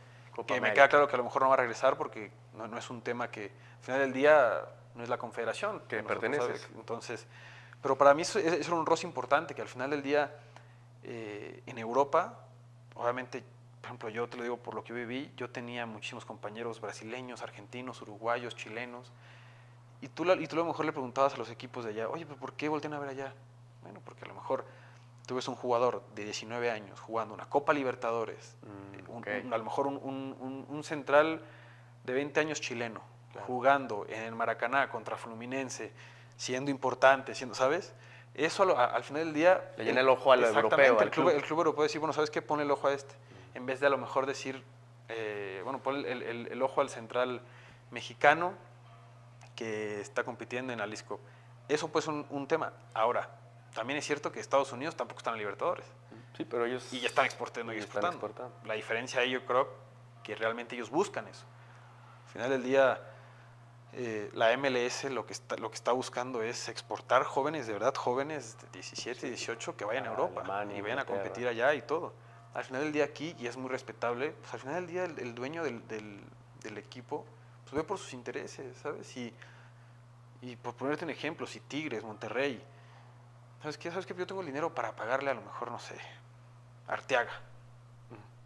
Que me queda claro que a lo mejor no va a regresar porque no es un tema que, al final del día, no es la confederación que perteneces. Entonces, pero para mí eso era un roce importante, que al final del día, en Europa, obviamente, por ejemplo, yo te lo digo por lo que yo viví, yo tenía muchísimos compañeros brasileños, argentinos, uruguayos, chilenos, y tú a lo mejor le preguntabas a los equipos de allá, oye, pero ¿por qué voltean a ver allá? Bueno, porque a lo mejor tú ves un jugador de 19 años jugando una Copa Libertadores, a lo mejor un central de 20 años chileno, claro, jugando en el Maracaná contra Fluminense, siendo importante, ¿sabes? Eso al final del día... Le llena el ojo al europeo. El club europeo decir, bueno, ¿sabes qué? Pone el ojo a este. En vez de a lo mejor decir, bueno, pon el ojo al central mexicano que está compitiendo en Jalisco. Eso pues es un tema. Ahora, también es cierto que Estados Unidos tampoco están en Libertadores. Sí, pero ellos... Y ya están exportando y exportando. La diferencia ahí yo creo que realmente ellos buscan eso. Al final del día... la MLS lo que está buscando es exportar jóvenes, de verdad jóvenes de 17 y 18 que vayan a Europa Alemania, y vayan a competir allá y todo. Al final del día aquí, y es muy respetable, pues al final del día el dueño del equipo pues ve por sus intereses, ¿sabes? Y por ponerte un ejemplo, si Tigres, Monterrey, ¿sabes qué? ¿Sabes qué? Yo tengo el dinero para pagarle a lo mejor, no sé, a Arteaga.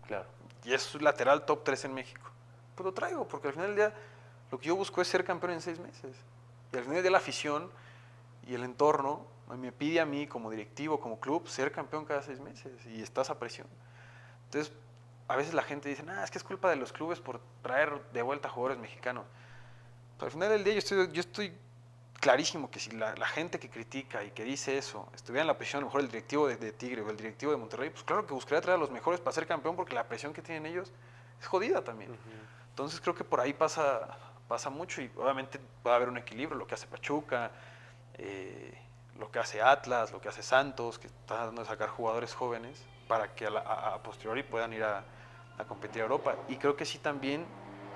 Claro. Y es lateral top 3 en México. Pues lo traigo, porque al final del día lo que yo busco es ser campeón en 6 meses. Y al final del día la afición y el entorno me pide a mí como directivo, como club, ser campeón cada 6 meses. Y está esa presión. Entonces, a veces la gente dice, es que es culpa de los clubes por traer de vuelta jugadores mexicanos. Pero al final del día yo estoy clarísimo que si la gente que critica y que dice eso estuviera en la presión, a lo mejor el directivo de Tigre o el directivo de Monterrey, pues claro que buscaría traer a los mejores para ser campeón, porque la presión que tienen ellos es jodida también. Entonces creo que por ahí pasa mucho, y obviamente va a haber un equilibrio, lo que hace Pachuca, lo que hace Atlas, lo que hace Santos, que está dando de sacar jugadores jóvenes para que a posteriori puedan ir a competir a Europa. Y creo que sí también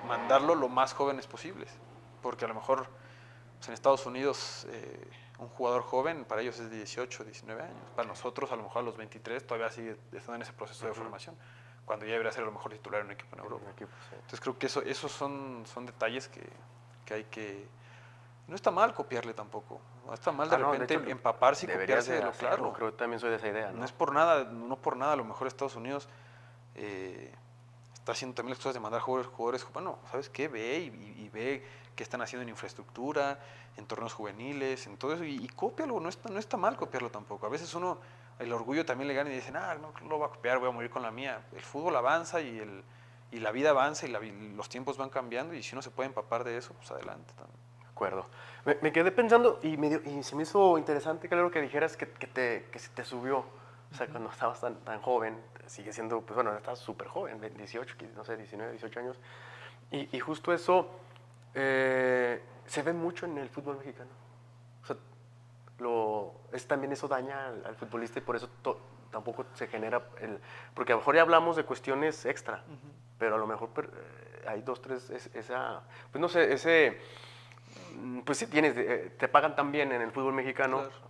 mandarlo lo más jóvenes posibles, porque a lo mejor pues en Estados Unidos un jugador joven para ellos es de 18, 19 años. Para nosotros a lo mejor a los 23 todavía sigue estando en ese proceso de formación, cuando ya debería ser a lo mejor titular en un equipo en Europa. Entonces creo que esos son detalles que hay que... No está mal copiarle tampoco. No está mal de repente de empaparse y copiarse de lo claro. Creo que también soy de esa idea, ¿no? No es por nada, no por nada a lo mejor Estados Unidos está haciendo también las cosas de mandar jugadores, bueno, ¿sabes qué? Ve y ve qué están haciendo en infraestructura, en torneos juveniles, en todo eso, y cópialo, no está mal copiarlo tampoco. A veces el orgullo también le gana y dice, no lo voy a copiar, voy a morir con la mía. El fútbol avanza y la vida avanza y los tiempos van cambiando, y si uno se puede empapar de eso, pues adelante también. De acuerdo. Me quedé pensando y se me hizo interesante, claro, que dijeras que se te subió. O sea, cuando estabas tan joven, sigue siendo, pues bueno, estás súper joven, 18, no sé, 19, 18 años. Y justo eso se ve mucho en el fútbol mexicano. O sea, también eso daña al futbolista, y por eso tampoco se genera porque a lo mejor ya hablamos de cuestiones extra, pero a lo mejor hay dos, tres, pues no sé, pues sí te pagan tan bien en el fútbol mexicano, claro,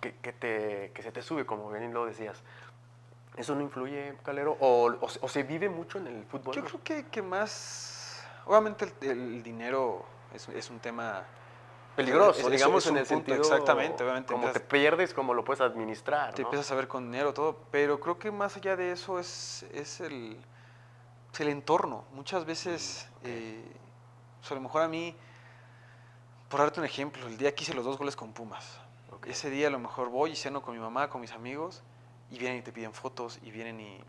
que se te sube, como bien lo decías. ¿Eso no influye, Calero? ¿O se vive mucho en el fútbol? Yo creo que más... Obviamente el dinero es un tema peligroso, digamos, en el sentido... Exactamente, obviamente. Como te pierdes, como lo puedes administrar, te empiezas a ver con dinero, todo, pero creo que más allá de eso es el entorno. Muchas veces, o sea, a lo mejor a mí, por darte un ejemplo, el día que hice los 2 goles con Pumas, ese día a lo mejor voy y ceno con mi mamá, con mis amigos, y vienen y te piden fotos, y vienen y...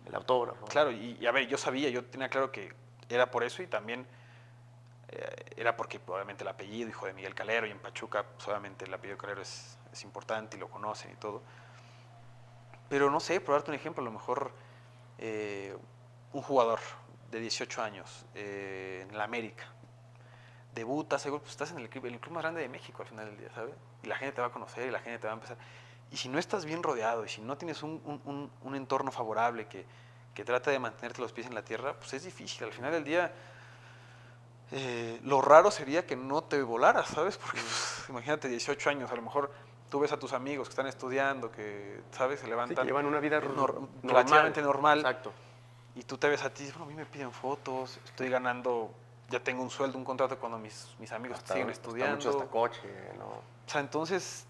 El autógrafo. Claro, y a ver, yo tenía claro que era por eso, y también era porque obviamente el apellido, hijo de Miguel Calero, y en Pachuca, pues, obviamente el apellido Calero es importante y lo conocen y todo. Pero no sé, por darte un ejemplo, a lo mejor un jugador de 18 años en la América, debutas, pues estás en el club más grande de México al final del día, ¿sabes? Y la gente te va a conocer y la gente te va a empezar. Y si no estás bien rodeado, y si no tienes un entorno favorable que trata de mantenerte los pies en la tierra, pues es difícil. Al final del día, lo raro sería que no te volaras, ¿sabes? Porque pues, imagínate, 18 años, a lo mejor tú ves a tus amigos que están estudiando, que, ¿sabes? Se levantan... Sí, que llevan una vida relativamente normal. Exacto. Y tú te ves a ti y dices, bueno, a mí me piden fotos, estoy ganando, ya tengo un sueldo, un contrato cuando mis amigos siguen estudiando. Mucho hasta coche, ¿no? O sea, entonces,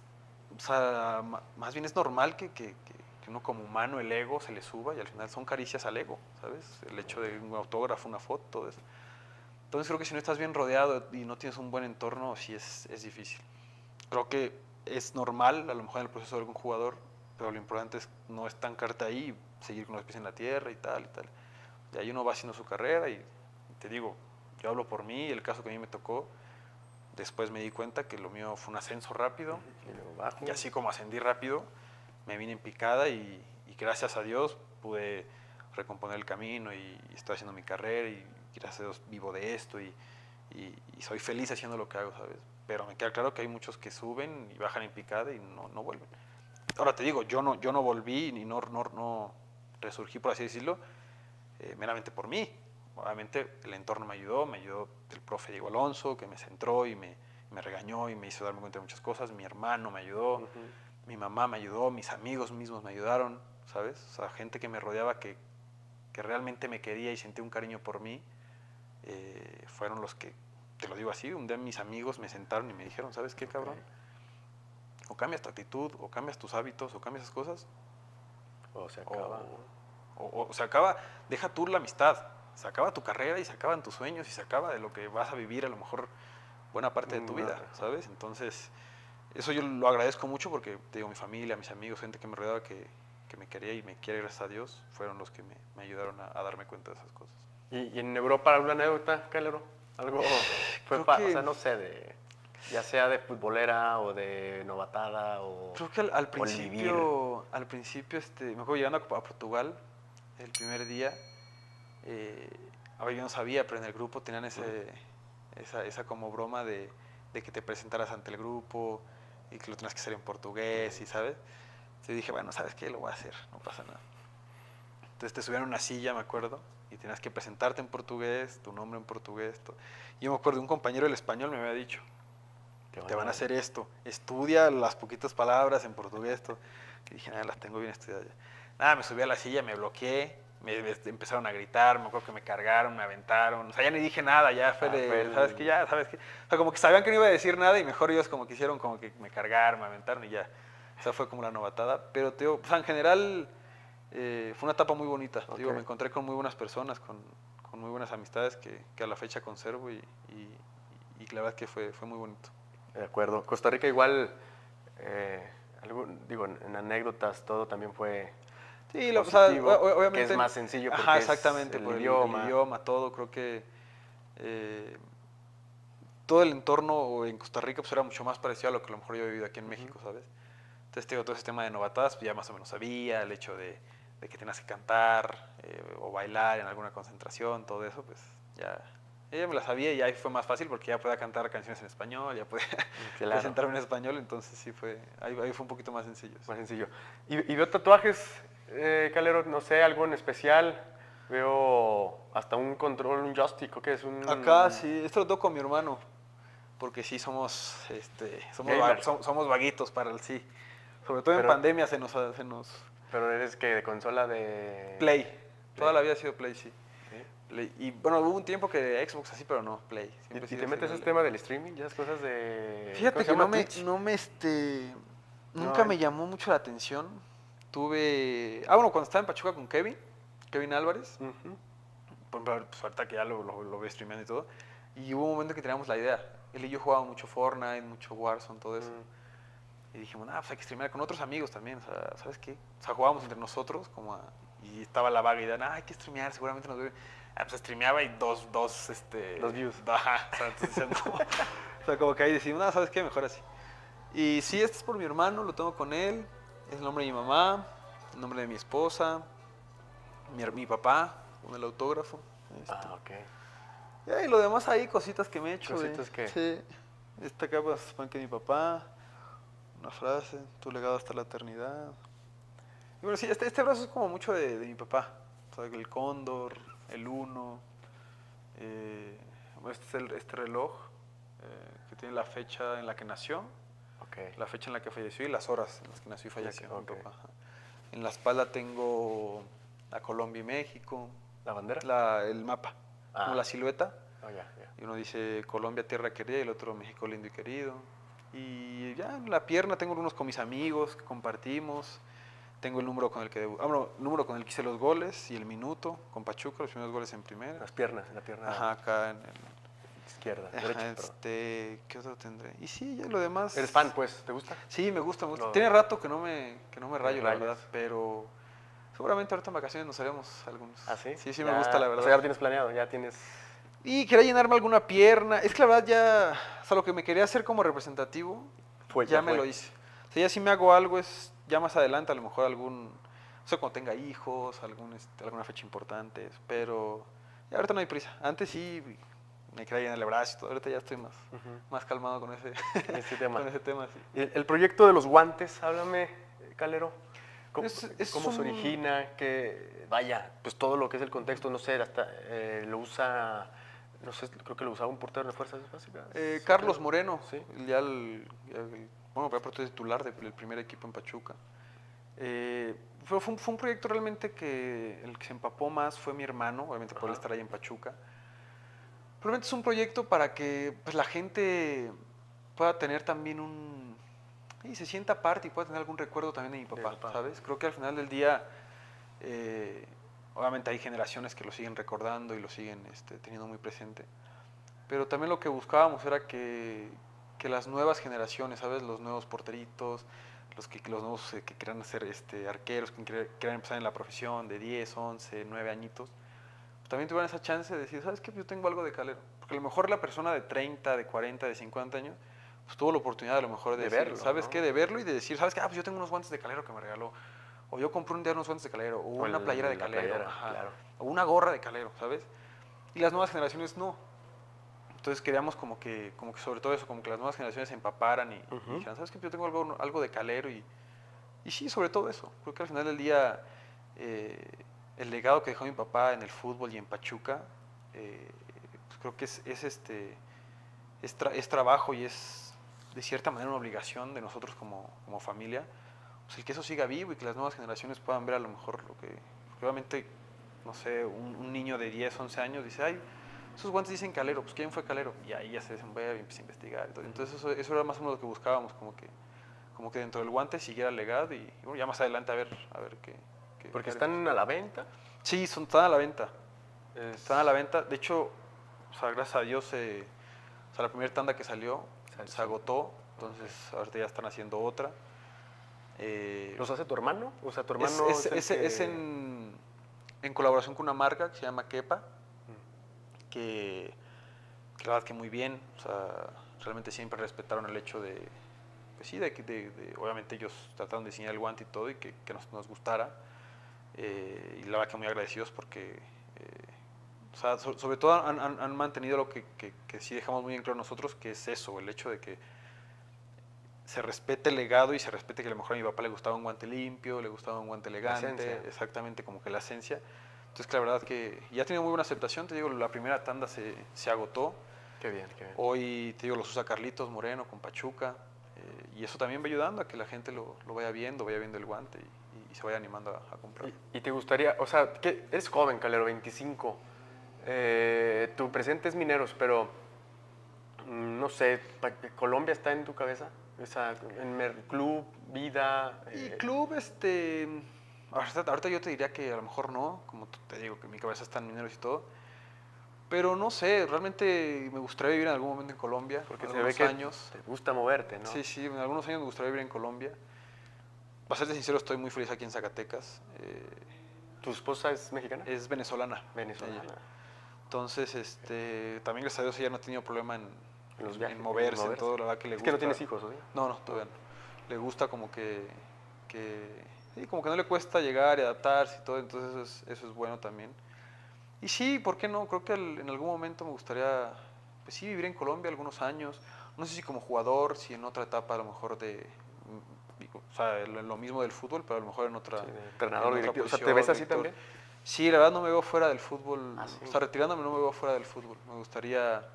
o sea, más bien es normal que uno como humano, el ego se le suba, y al final son caricias al ego, ¿sabes? El hecho de un autógrafo, una foto, todo eso. Entonces creo que si no estás bien rodeado y no tienes un buen entorno, sí es difícil. Creo que es normal, a lo mejor en el proceso de algún jugador, pero lo importante es no estancarte ahí, seguir con los pies en la tierra y tal y tal. Y ahí uno va haciendo su carrera, y te digo, yo hablo por mí, el caso que a mí me tocó, después me di cuenta que lo mío fue un ascenso rápido, y así como ascendí rápido, me vine en picada, y gracias a Dios pude recomponer el camino, y estoy haciendo mi carrera, y gracias a Dios vivo de esto, y soy feliz haciendo lo que hago, ¿sabes? Pero me queda claro que hay muchos que suben y bajan en picada y no vuelven. Ahora te digo, yo no volví ni no resurgí, por así decirlo, meramente por mí. Obviamente el entorno me ayudó el profe Diego Alonso, que me centró y me regañó y me hizo darme cuenta de muchas cosas. Mi hermano me ayudó, mi mamá me ayudó, mis amigos mismos me ayudaron, ¿sabes? O sea, gente que me rodeaba que realmente me quería y sentía un cariño por mí, fueron los que, te lo digo así, un día mis amigos me sentaron y me dijeron, ¿sabes qué, cabrón? o cambias tu actitud, o cambias tus hábitos, o cambias esas cosas, O se acaba. o se acaba, deja tú la amistad, se acaba tu carrera y se acaban tus sueños y se acaba de lo que vas a vivir a lo mejor buena parte de tu vida, ¿sabes? Entonces, eso yo lo agradezco mucho porque, te digo, mi familia, mis amigos, gente que me rodeaba que me quería y me quiere, gracias a Dios, fueron los que me ayudaron a darme cuenta de esas cosas. ¿Y en Europa alguna anécdota, Calero? Algo fue, Creo que- o sea, no sé, ya sea de futbolera o de novatada o Creo que al o el principio, me acuerdo llegando a Portugal, el primer día, a ver, yo no sabía, pero en el grupo tenían esa como broma de que te presentaras ante el grupo y que lo tenías que hacer en portugués, y ¿sabes? Entonces dije, bueno, ¿sabes qué? Lo voy a hacer, no pasa nada. Entonces te subían a una silla, me acuerdo, y tenías que presentarte en portugués, tu nombre en portugués. Y yo me acuerdo, un compañero del español me había dicho, te van a hacer esto, estudia las poquitas palabras en portugués. Y dije, nada, las tengo bien estudiadas ya. Nada, me subí a la silla, me bloqueé, empezaron a gritar, me acuerdo que me cargaron, me aventaron, o sea, ya ni dije nada, ya fue ¿sabes qué? Ya, ¿sabes qué? O sea, como que sabían que no iba a decir nada y mejor ellos como que hicieron como que me cargaron, me aventaron y ya. O sea, fue como la novatada, pero te digo, o sea, en general fue una etapa muy bonita. Ok. Digo, me encontré con muy buenas personas, con muy buenas amistades que a la fecha conservo y la verdad que fue muy bonito. De acuerdo. Costa Rica igual, digo, en anécdotas todo también fue Sí, o positivo, sea, obviamente. que es más sencillo porque Ajá, es exactamente, el por el idioma. idioma, todo. Creo que todo el entorno en Costa Rica pues, era mucho más parecido a lo que a lo mejor yo he vivido aquí en México, ¿sabes? Entonces, te digo, todo ese tema de novatadas, pues ya más o menos sabía, el hecho de que tenías que cantar o bailar en alguna concentración, todo eso, pues ya me la sabía y ahí fue más fácil porque ya podía cantar canciones en español, ya podía Claro. presentarme en español, entonces sí ahí fue un poquito más sencillo. Sí. Más sencillo. ¿Y veo tatuajes, Calero? No sé, algo en especial. Veo hasta un control, un joystick, ¿o qué es? Acá sí, esto lo tengo con mi hermano, porque sí somos Gamer. somos vaguitos para el sí. Sobre todo en Pero- pandemia se nos Pero eres que de consola de... Play. Toda Play. la vida ha sido Play, sí. ¿Sí? Play. Y bueno, hubo un tiempo que Xbox así, pero no, Play. ¿Y Siempre he te sido metes así, ese tema del streaming? ¿Ya es cosas de... Fíjate ¿cómo se que llama? Twitch. nunca No, me llamó mucho la atención. Bueno, cuando estaba en Pachuca con Kevin Álvarez, Ujú. por ejemplo, pues ahorita que ya lo veo streameando y todo, y hubo un momento que teníamos la idea. Él y yo jugábamos mucho Fortnite, mucho Warzone, todo eso. Y dijimos, pues hay que streamear con otros amigos también, o sea, ¿sabes qué? O sea, jugábamos entre nosotros, y estaba la vaga idea, hay que streamear, seguramente nos ve. Pues streameaba y dos views. Ajá, o sea, entonces, no. O sea, como que ahí decimos, ¿sabes qué? Mejor así. Y sí, este es por mi hermano, lo tengo con él, es el nombre de mi mamá, el nombre de mi esposa, mi papá, con el autógrafo. Ok. Y lo demás ahí, cositas que me he hecho. Cositas que... Sí, esta capa es pan que mi papá, una frase, tu legado hasta la eternidad. Y bueno, sí, este brazo es como mucho de mi papá. O sea, el cóndor, el uno. Este es este reloj que tiene la fecha en la que nació, Ok. la fecha en la que falleció y las horas en las que nació y falleció. Ok. Mi papá. Ajá. En la espalda tengo a Colombia y México, ¿La bandera? el mapa, Ah. como la silueta. Oh, ya, ya. Y uno dice Colombia, tierra querida, y el otro México lindo y querido. Y ya en la pierna tengo algunos con mis amigos que compartimos. Tengo el número con el que el número con el que hice los goles y el minuto con Pachuca, los primeros goles en primera. Las piernas, en la pierna Ajá, acá en izquierda, Ajá, derecha, perdón. ¿qué otro tendré? Y sí, ya lo demás. ¿Eres fan, pues? ¿Te gusta? Sí, me gusta. Lo- Tiene rato que no me rayo, la rayas. verdad, pero seguramente ahorita en vacaciones nos haremos algunos. ¿Ah, sí? Sí, Ya- me gusta, la verdad. O sea, ya lo tienes planeado, ya tienes... Y quería llenarme alguna pierna. Es que la verdad ya, o sea, lo que me quería hacer como representativo, ya me fue. lo hice. O sea, ya si me hago algo es ya más adelante, a lo mejor o sea, cuando tenga hijos, alguna fecha importante, pero ya ahorita no hay prisa. Antes sí me quería llenar el brazo y todo, ahorita ya estoy más calmado con ese, Este tema. con ese tema, sí. El proyecto de los guantes, háblame, Calero. ¿Cómo, Es cómo se un- origina? Que vaya, pues todo lo que es el contexto, no sé, hasta lo usa, no sé, creo que lo usaba un portero de fuerzas básicas. Carlos Moreno, Sí. bueno, fue portero titular del primer equipo en Pachuca. Fue un proyecto realmente que el que se empapó más fue mi hermano, obviamente por él estar ahí en Pachuca. Realmente es un proyecto para que pues, la gente pueda tener también y se sienta parte y puede tener algún recuerdo también de mi papá, papá. ¿sabes? Creo que al final del día, obviamente hay generaciones que lo siguen recordando y lo siguen teniendo muy presente, pero también lo que buscábamos era que las nuevas generaciones, ¿sabes? Los nuevos porteritos, los nuevos que quieran ser arqueros, que quieran empezar en la profesión de 10, 11, 9 añitos, pues también tuvieran esa chance de decir, ¿sabes qué? Yo tengo algo de Calero. Porque a lo mejor la persona de 30, de 40, de 50 años, pues tuvo la oportunidad a lo mejor de decir, verlo, ¿sabes ¿no? qué? De verlo y de decir, ¿sabes qué? Pues yo tengo unos guantes de Calero que me regaló. O yo compré un día unos guantes de Calero. O una playera de la Calero. playera, Ajá. claro. O una gorra de Calero, ¿sabes? Y las nuevas generaciones no. Entonces queríamos como que sobre todo eso, como que las nuevas generaciones se empaparan y dijeran, ¿sabes qué? Yo tengo algo de Calero y sí, sobre todo eso. Creo que al final del día el legado que dejó mi papá en el fútbol y en Pachuca, pues creo que es trabajo y es de cierta manera una obligación de nosotros como familia, pues el que eso siga vivo y que las nuevas generaciones puedan ver a lo mejor lo que, porque obviamente, no sé, un niño de 10, 11 años dice, ay, esos guantes dicen Calero, pues ¿quién fue Calero? Y ahí ya se desenvuelve y empieza a investigar. Entonces eso era más o menos lo que buscábamos, como que dentro del guante siguiera el legado y bueno, ya más adelante a ver qué. Porque están a la venta. Sí, están a la venta. Están a la venta. De hecho, o sea, gracias a Dios, o sea, la primera tanda que salió se agotó. Entonces, ahorita ya están haciendo otra. ¿Los hace tu hermano? O sea, tu hermano es en colaboración con una marca que se llama Kepa, que la verdad que muy bien. O sea, realmente siempre respetaron el hecho de, pues sí, obviamente ellos trataron de diseñar el guante y todo y que nos gustara. Y la verdad que muy agradecidos porque, o sea, sobre todo han mantenido lo que sí dejamos muy en claro nosotros, que es eso, el hecho de que se respete el legado y se respete que a lo mejor a mi papá le gustaba un guante limpio, le gustaba un guante elegante, exactamente como que la esencia. Entonces, que la verdad que ya ha tenido muy buena aceptación, te digo, la primera tanda se agotó. Qué bien, qué bien. Hoy, te digo, los usa Carlitos Moreno con Pachuca, y eso también va ayudando a que la gente lo vaya viendo el guante y se vaya animando a comprar. ¿Y te gustaría, o sea, que eres joven, Calero, 25, tu presente es Mineros, pero no sé, ¿Colombia está en tu cabeza? O sea, en club, vida... Y club, ahorita yo te diría que a lo mejor no, como te digo, que mi cabeza está en Mineros y todo, pero no sé, realmente me gustaría vivir en algún momento en Colombia, porque en se ve algunos que años. te gusta moverte, ¿no? Sí, sí, en algunos años me gustaría vivir en Colombia. Para serte sincero, estoy muy feliz aquí en Zacatecas. ¿Tu esposa es mexicana? Es venezolana. Venezolana. Ella. Entonces, también gracias a Dios ella no ha tenido problema en los viajes, en moverse, en todo, la verdad que le gusta. Es que no tienes hijos, ¿o sí? No, todavía no. Le gusta como sí, como que no le cuesta llegar y adaptarse y todo, entonces eso es bueno también. Y sí, ¿por qué no? Creo que en algún momento me gustaría, pues sí, vivir en Colombia algunos años. No sé si como jugador, si en otra etapa a lo mejor o sea, lo mismo del fútbol, pero a lo mejor en otra... Sí, entrenador, directivo. Posición, O sea, ¿te ves así director. también? Sí, la verdad no me veo fuera del fútbol. Ah, sí. O sea, retirándome no me veo fuera del fútbol. Me gustaría,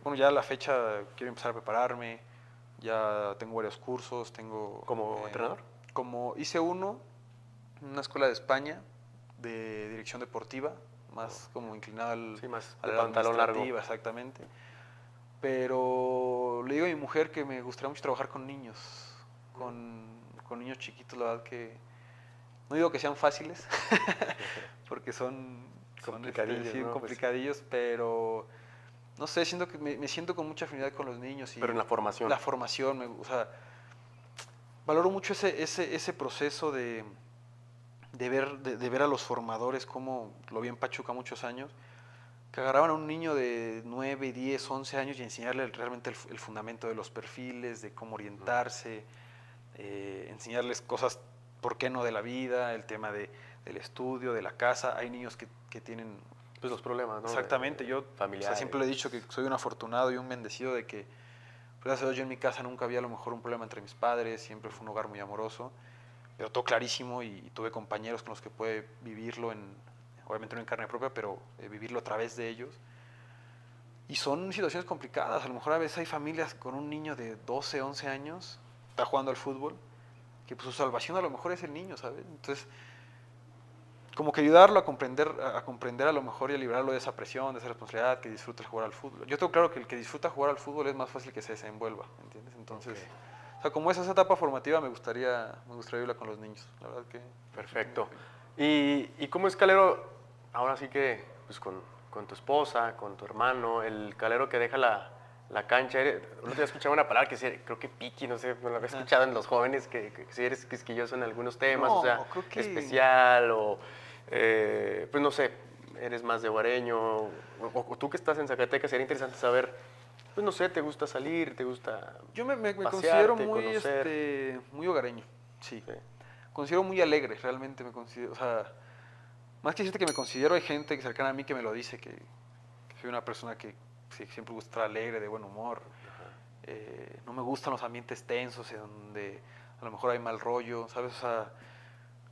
bueno, ya a la fecha quiero empezar a prepararme. Ya tengo varios cursos, tengo... ¿Como entrenador? Como hice uno en una escuela de España de dirección deportiva, más como inclinado Sí, más al de pantalón largo. administrativa, exactamente. Pero le digo a mi mujer que me gustaría mucho trabajar con niños, con niños chiquitos, la verdad que no digo que sean fáciles, porque son complicadillos, sí, ¿no? complicadillos, pero no sé, siento que me siento con mucha afinidad con los niños. Pero en la formación. La formación, o sea, valoro mucho ese proceso de ver a los formadores, como lo vi en Pachuca muchos años, que agarraban a un niño de 9, 10, 11 años y enseñarle realmente el fundamento de los perfiles, de cómo orientarse, enseñarles cosas, ¿por qué no?, de la vida, el tema del estudio, de la casa. Hay niños que tienen... Pues los problemas, ¿no? Exactamente, yo siempre le he dicho que soy un afortunado y un bendecido de que, gracias a Dios, yo en mi casa nunca había a lo mejor un problema entre mis padres, siempre fue un hogar muy amoroso, pero todo clarísimo y tuve compañeros con los que pude vivirlo, obviamente no en carne propia, pero vivirlo a través de ellos. Y son situaciones complicadas, a lo mejor a veces hay familias con un niño de 12, 11 años, está jugando al fútbol, que pues su salvación a lo mejor es el niño, ¿sabes? Entonces, como que ayudarlo a comprender a lo mejor y a librarlo de esa presión, de esa responsabilidad, que disfruta el jugar al fútbol. Yo tengo claro que el que disfruta jugar al fútbol es más fácil que se desenvuelva, ¿entiendes? Entonces, O sea, como esa etapa formativa me gustaría vivirla con los niños, la verdad que... Perfecto. ¿Y cómo es Calero, ahora sí que, pues con tu esposa, con tu hermano, el Calero que deja la cancha? El otro día escuchaba una palabra que creo que piqui, no sé, no la había escuchado en los jóvenes, que si eres quisquilloso en algunos temas, o sea, No, creo que... especial, o pues no sé, eres más de hogareño, o tú que estás en Zacatecas, sería interesante saber, pues no sé, ¿te gusta salir, te gusta Yo me considero pasearte, muy, conocer? muy hogareño, sí. Sí. Considero muy alegre, realmente me considero, o sea, más que decirte que me considero, hay gente que cercana a mí que me lo dice, que soy una persona que sí, siempre gusta estar alegre, de buen humor. No me gustan los ambientes tensos, en donde a lo mejor hay mal rollo, ¿sabes? O sea,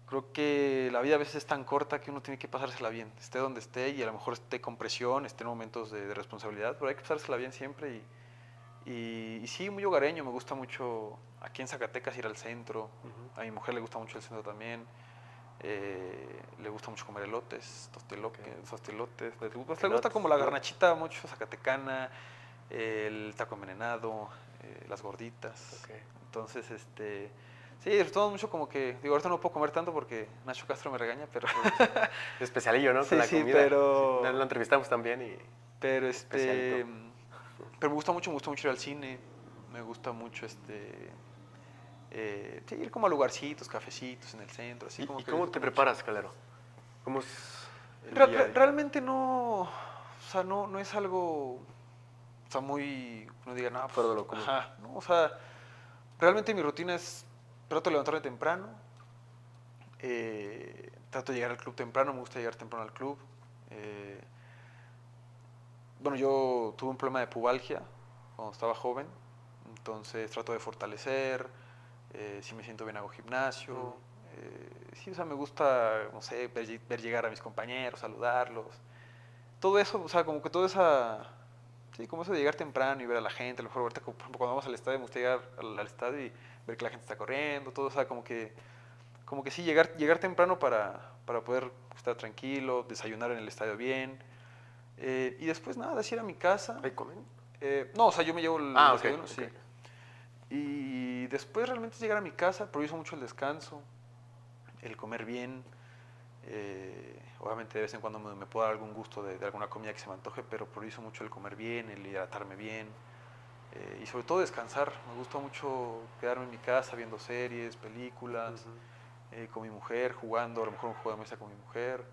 creo que la vida a veces es tan corta que uno tiene que pasársela bien, esté donde esté y a lo mejor esté con presión, esté en momentos de responsabilidad, pero hay que pasársela bien siempre y sí, muy hogareño, me gusta mucho aquí en Zacatecas ir al centro, a mi mujer le gusta mucho el centro también, le gusta mucho comer elotes, tostilotes, le gusta como la garnachita mucho zacatecana, el taco envenenado, las gorditas, Okay. entonces sí, disfrutamos mucho como que, digo, ahorita no puedo comer tanto porque Nacho Castro me regaña, pero... Especialillo, ¿no? Sí, Con la sí, comida. pero... Sí, lo entrevistamos también y Pero especialito. pero me gusta mucho ir al cine, me gusta mucho sí, ir como a lugarcitos, cafecitos en el centro, así como ¿Y que cómo te disfruto mucho. preparas, Calero? ¿Cómo es el día a día? Realmente no, o sea, no es algo, o sea, muy, no diga nada, Fuera pues, de lo común. ajá, ¿no? O sea, realmente mi rutina es, trato de levantarme temprano, trato de llegar al club temprano, me gusta llegar temprano al club. Bueno, yo tuve un problema de pubalgia cuando estaba joven, entonces trato de fortalecer, si me siento bien hago gimnasio, sí, o sea, me gusta, no sé, ver llegar a mis compañeros, saludarlos, todo eso, o sea, como que toda esa, sí, como eso de llegar temprano y ver a la gente, a lo mejor ahorita, por ejemplo, cuando vamos al estadio, me gusta llegar al estadio y ver que la gente está corriendo, todo, o sea, como que sí, llegar temprano para poder estar tranquilo, desayunar en el estadio bien, y después nada, es ir a mi casa. ¿Ahí comen? No, o sea, yo me llevo el Ok, desayuno, ok. sí. Y después realmente es llegar a mi casa, priorizo mucho el descanso, el comer bien. Obviamente de vez en cuando me puedo dar algún gusto de alguna comida que se me antoje, pero priorizo mucho el comer bien, el hidratarme bien. Y sobre todo descansar. Me gusta mucho quedarme en mi casa viendo series, películas, con mi mujer, jugando, a lo mejor un juego de mesa con mi mujer.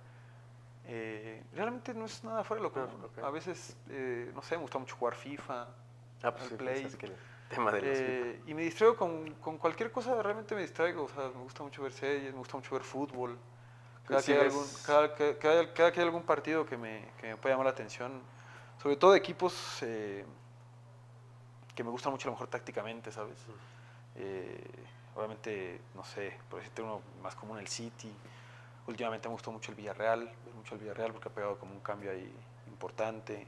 Realmente no es nada fuera de lo común. Okay. A veces, no sé, me gusta mucho jugar FIFA, Pues al sí, Play. es que el tema de los FIFA. Y me distraigo con cualquier cosa, realmente me distraigo. O sea, me gusta mucho ver series, me gusta mucho ver fútbol. Sí Cada que hay algún partido que me puede llamar la atención, sobre todo de equipos que me gustan mucho a lo mejor tácticamente, ¿sabes? Obviamente, no sé, por decirte uno más común, el City. Últimamente me gustó mucho el Villarreal, ver mucho el Villarreal porque ha pegado como un cambio ahí importante.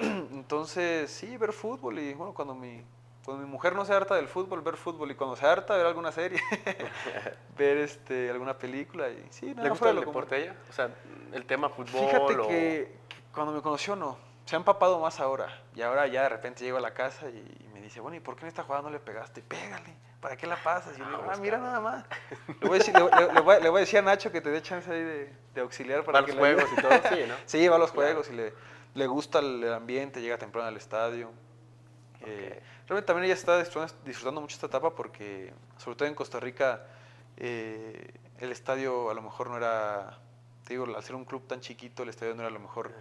Entonces, sí, ver fútbol y bueno, cuando mi mujer no se harta del fútbol, ver fútbol y cuando se harta, ver alguna serie, ver alguna película y sí, ¿Le nada gusta fuera de el lo común. deporte a ella? O sea, el tema Fíjate fútbol o... que cuando me conoció no, se ha empapado más ahora y ahora ya de repente llego a la casa y me dice, bueno, ¿y por qué en esta jugada no le pegaste? Pégale, ¿para qué la pasas? Y yo le digo, mira nada más. Le voy a decir a Nacho que te dé chance ahí de auxiliar Va para a que los le juegos ayude. y todo, sí, ¿no? Sí, va a los Claro. juegos y le gusta el ambiente, llega temprano al estadio. Okay. Realmente también ella está disfrutando mucho esta etapa porque, sobre todo en Costa Rica, el estadio a lo mejor no era, te digo, al ser un club tan chiquito, el estadio no era a lo mejor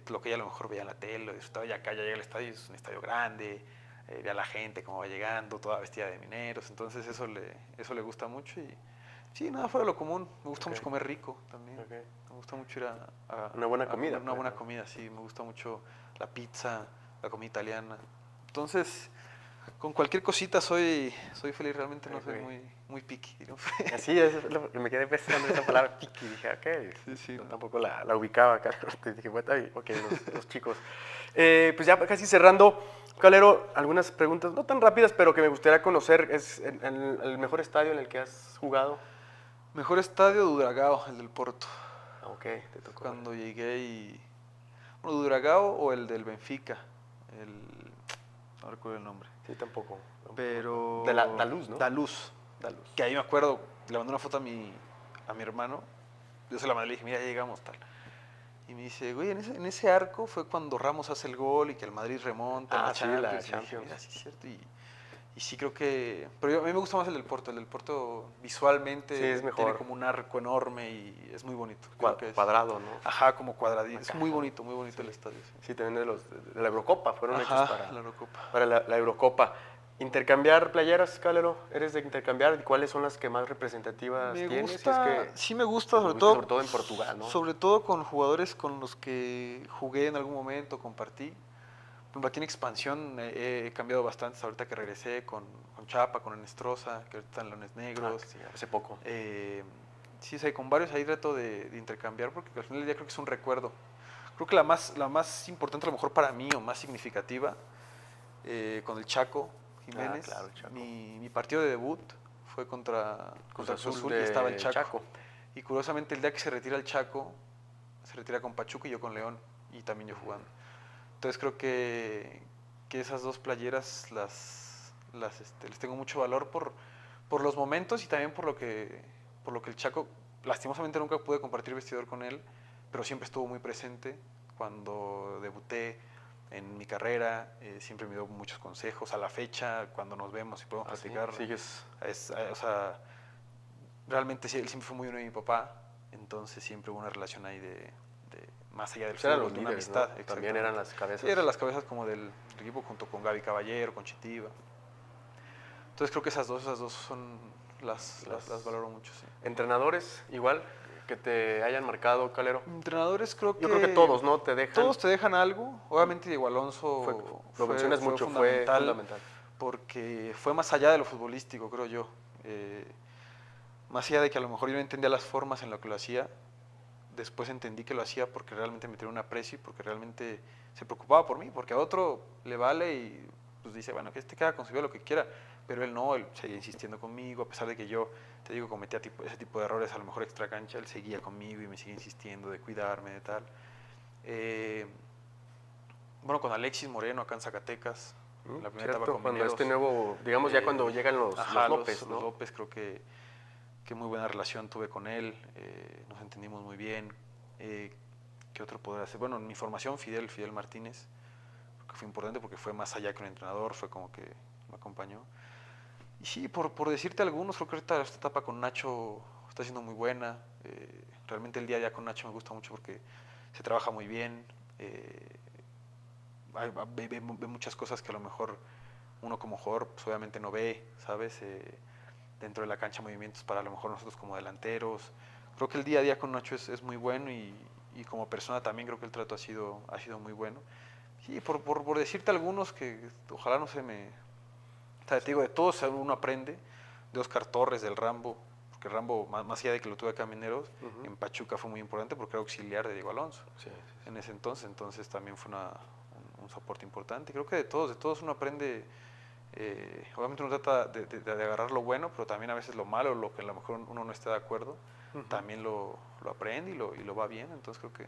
lo que ella a lo mejor veía en la tele, lo disfrutaba. Ya acá ya llega el estadio, es un estadio grande, ve a la gente cómo va llegando, toda vestida de mineros, entonces eso le gusta mucho y sí, nada fuera de lo común. Me gusta mucho comer rico también. Okay. Me gusta mucho ir Una buena a comida. comer una buena comida, sí. Me gusta mucho la pizza, la comida italiana. Entonces, con cualquier cosita soy feliz, realmente no soy muy picky. ¿No? Así es, me quedé pensando en esa palabra piqui, dije, ok, Sí, sí, yo no. tampoco la ubicaba acá, dije, bueno, ok, los chicos. Pues ya casi cerrando, Calero, algunas preguntas, no tan rápidas, pero que me gustaría conocer, es el mejor estadio en el que has jugado. Mejor estadio, Dudragao, el del Porto. Ok, te tocó. Cuando llegué y... Bueno, Dudragao o el del Benfica. no recuerdo el nombre. Sí, tampoco. Pero... De la Daluz, ¿no? Daluz. Que ahí me acuerdo, le mandé una foto a mi hermano, yo se la mandé, le dije, mira, ya llegamos, tal. Y me dice, güey, en ese arco fue cuando Ramos hace el gol y que el Madrid remonta en la Sí, Champions. la Y dije, Champions. mira, sí es cierto. Y sí creo que... Pero a mí me gusta más el del Porto. El del Porto visualmente Sí, es mejor. tiene como un arco enorme y es muy bonito. Creo que es, Cuadrado, ¿no? Ajá, como cuadradito. Es Acá, muy bonito el estadio. Sí, sí también de la Eurocopa, fueron Ajá, hechos para la Eurocopa. Para la Eurocopa. ¿Intercambiar playeras, Calero? ¿Eres de intercambiar? ¿Cuáles son las que más representativas Me tienes? gusta, sí me gusta, sobre todo en Portugal, ¿no? Sobre todo con jugadores con los que jugué en algún momento, compartí. Por ejemplo, aquí en Expansión he cambiado bastante ahorita que regresé con Chapa, con Enestrosa, que ahorita están Leones Negros. Sí, hace poco. Sí, con varios ahí trato de intercambiar porque al final del día creo que es un recuerdo. Creo que la más importante a lo mejor para mí o más significativa, con el Chaco Jiménez. Claro, el Chaco. Mi partido de debut fue contra Cruz Azul y estaba el Chaco. Y curiosamente el día que se retira el Chaco, se retira con Pachuca y yo con León, y también yo jugando. Entonces creo que esas dos playeras les tengo mucho valor por los momentos y también por lo que el Chaco, lastimosamente nunca pude compartir vestidor con él, pero siempre estuvo muy presente cuando debuté en mi carrera, siempre me dio muchos consejos. A la fecha, cuando nos vemos y podemos platicar, ¿sí? ¿Sigues? O sea, realmente él siempre fue muy uno de mi papá, entonces siempre hubo una relación ahí de más allá del Eran fútbol, los de una líderes, amistad. ¿no? También eran las cabezas. Sí, eran las cabezas como del equipo junto con Gaby Caballero, con Chitiva. Entonces creo que esas dos son las valoro mucho, sí. ¿Entrenadores igual que te hayan marcado, Calero? Entrenadores creo que... Yo creo que todos, ¿no? Te dejan... Todos te dejan algo. Obviamente Diego Alonso lo mencionas mucho, fue fundamental. Porque fue más allá de lo futbolístico, creo yo. Más allá de que a lo mejor yo no entendía las formas en lo que lo hacía, después entendí que lo hacía porque realmente me tenía un aprecio y porque realmente se preocupaba por mí, porque a otro le vale y pues dice, bueno, que este cada con su vida lo que quiera, pero él no, él seguía insistiendo conmigo, a pesar de que yo, te digo, cometía ese tipo de errores a lo mejor extra cancha, él seguía conmigo y me sigue insistiendo de cuidarme, de tal. Bueno, con Alexis Moreno acá en Zacatecas, la primera etapa con cuando Mineros, este nuevo, digamos ya cuando llegan los López, ¿no? Los López, creo que muy buena relación tuve con él, nos entendimos muy bien. ¿Qué otro podría hacer? Bueno, en mi formación, Fidel Martínez, que fue importante porque fue más allá que un entrenador, fue como que me acompañó. Y sí, por decirte algunos, creo que ahorita esta etapa con Nacho está siendo muy buena. Realmente el día a día con Nacho me gusta mucho porque se trabaja muy bien. Ve muchas cosas que a lo mejor uno como jugador pues obviamente no ve, ¿sabes? Dentro de la cancha movimientos para a lo mejor nosotros como delanteros. Creo que el día a día con Nacho es muy bueno y como persona también creo que el trato ha sido muy bueno. Sí, por decirte algunos que ojalá no se me... O sea, te digo, de todos uno aprende, de Oscar Torres, del Rambo, porque Rambo, más allá de que lo tuve acá en Mineros, en Pachuca fue muy importante porque era auxiliar de Diego Alonso en ese entonces también fue un soporte importante. Creo que de todos uno aprende. Obviamente uno trata de agarrar lo bueno, pero también a veces lo malo, lo que a lo mejor uno no está de acuerdo, también lo aprende y lo va bien. Entonces creo que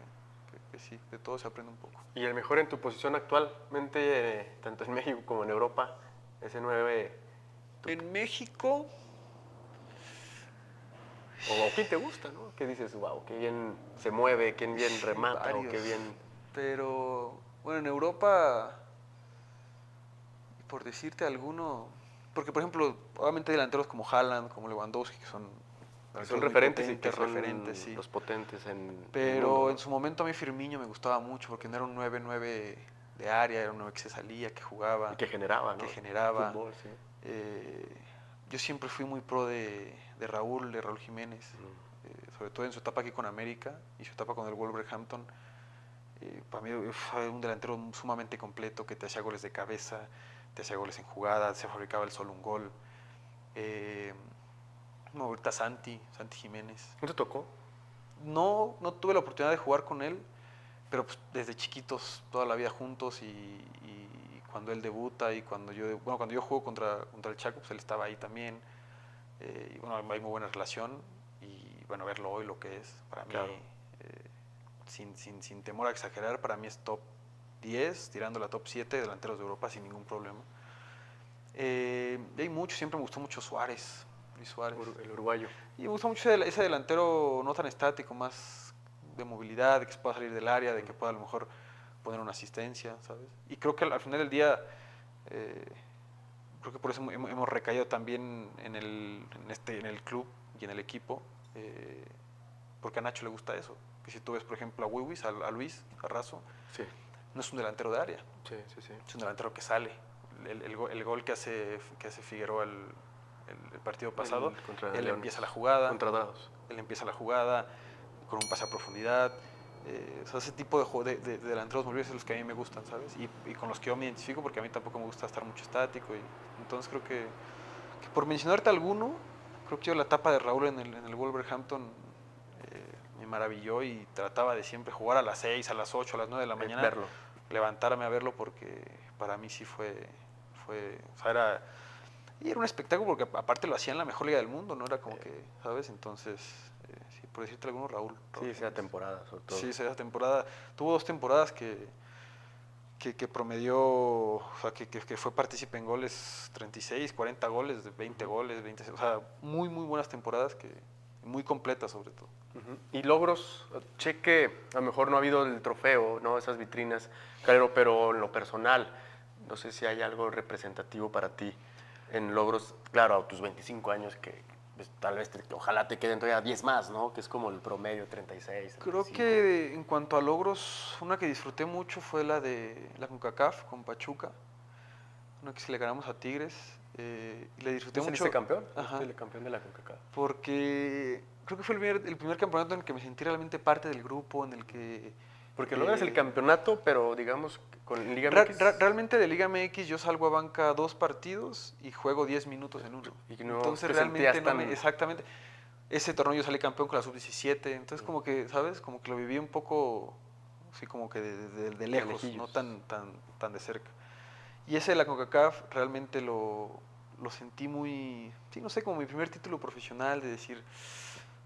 sí, de todo se aprende un poco. ¿Y el mejor en tu posición actualmente, tanto en México como en Europa, ese 9? En México... ¿O quién te gusta, no? ¿Qué dices? Wow, qué bien se mueve, qué bien remata, varios, o qué bien... Pero, bueno, en Europa... Por decirte alguno, porque por ejemplo, obviamente hay delanteros como Haaland, como Lewandowski, que son referentes y que son referentes, sí. los potentes en Pero el mundo, ¿no? en su momento a mí Firmino me gustaba mucho porque no era un 9-9 de área, era un 9 que se salía, que jugaba. Y que generaba, ¿no? Que generaba. Fútbol, sí. Yo siempre fui muy pro de Raúl Jiménez, sobre todo en su etapa aquí con América y su etapa con el Wolverhampton. Para mí fue un delantero sumamente completo que te hacía goles de cabeza, te hacía goles en jugadas, se fabricaba el solo un gol. Ahorita Santi Jiménez. ¿No te tocó? No tuve la oportunidad de jugar con él, pero pues desde chiquitos, toda la vida juntos y cuando él debuta y cuando yo juego contra el Chaco, pues él estaba ahí también. Y bueno, hay muy buena relación y bueno, verlo hoy lo que es, para mí, sin temor a exagerar, para mí es top 10, tirando la top 7 delanteros de Europa sin ningún problema. Y hay mucho, siempre me gustó mucho Suárez, Luis Suárez. El uruguayo. Y me gusta mucho ese delantero no tan estático, más de movilidad, de que se pueda salir del área, de que pueda a lo mejor poner una asistencia, ¿sabes? Y creo que al final del día, creo que por eso hemos recaído también en el club y en el equipo, porque a Nacho le gusta eso. Que si tú ves, por ejemplo, a Wiwis, a Luis, a Razo, Sí, no es un delantero de área, sí, sí, sí. es un delantero que sale. El gol que hace Figueroa el partido pasado, Contra él León. empieza la jugada. Contra Dorados. Él empieza la jugada con un pase a profundidad. O sea, ese tipo de delanteros movibles son los que a mí me gustan, ¿sabes? Y con los que yo me identifico, porque a mí tampoco me gusta estar mucho estático. Entonces creo que por mencionarte alguno, creo que yo la etapa de Raúl en el Wolverhampton me maravilló y trataba de siempre jugar a las 6, a las 8, a las 9 de la mañana. Verlo. Levantarme a verlo porque para mí sí fue o sea, era un espectáculo porque aparte lo hacía en la mejor liga del mundo, no era como que, ¿sabes? Entonces, sí, por decirte alguno, Raúl Sí, esa temporada, sobre todo. Sí, esa temporada. Tuvo 2 temporadas que promedió, o sea, que fue partícipe en goles, 36, 40 goles, 20 goles, 20, o sea, muy, muy buenas temporadas, muy completas sobre todo. Y logros, cheque, a lo mejor no ha habido el trofeo, ¿no? Esas vitrinas, Calero, pero en lo personal, no sé si hay algo representativo para ti en logros, claro, a tus 25 años, que pues, tal vez ojalá te queden todavía 10 más, ¿no? Que es como el promedio, 36, 35. Creo que en cuanto a logros, una que disfruté mucho fue la de la CONCACAF con Pachuca, una que se le ganamos a Tigres, y le disfruté mucho. ¿Saliste campeón? Ajá. El campeón de la CONCACAF. Porque creo que fue el primer campeonato en el que me sentí realmente parte del grupo, en el que... Porque logras el campeonato, pero digamos con Liga MX. Realmente de Liga MX yo salgo a banca 2 partidos y juego 10 minutos en uno. Y no Entonces te realmente sentías no tan- exactamente. Ese torneo yo salí campeón con la sub-17, entonces como que, ¿sabes? Como que lo viví un poco, así como que de lejos, lejillos. no tan de cerca. Y ese de la CONCACAF realmente lo sentí muy, sí, no sé, como mi primer título profesional, de decir,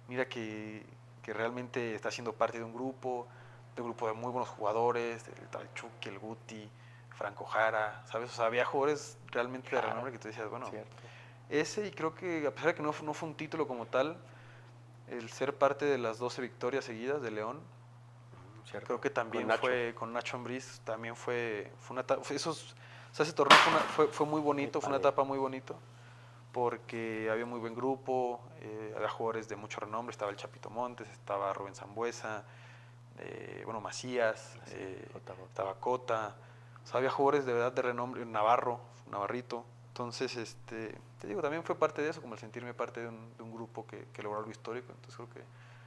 mira que realmente está siendo parte de un grupo de muy buenos jugadores, el tal Chucky, el Guti, Franco Jara, ¿sabes? O sea, había jugadores realmente de renombre que tú decías, bueno, Cierto. ese, y creo que a pesar de que no fue un título como tal, el ser parte de las 12 victorias seguidas de León, Cierto. creo que también Con Nacho. fue con Nacho Ambriz, también fue una etapa, o sea, ese torneo fue muy bonito, fue una etapa muy bonito, porque había muy buen grupo, había jugadores de mucho renombre, estaba el Chapito Montes, estaba Rubén Sambuesa, bueno, Macías, estaba Cota, o sea, había jugadores de verdad de renombre, Navarrito, entonces, te digo, también fue parte de eso, como el sentirme parte de un grupo que logró algo histórico, entonces creo que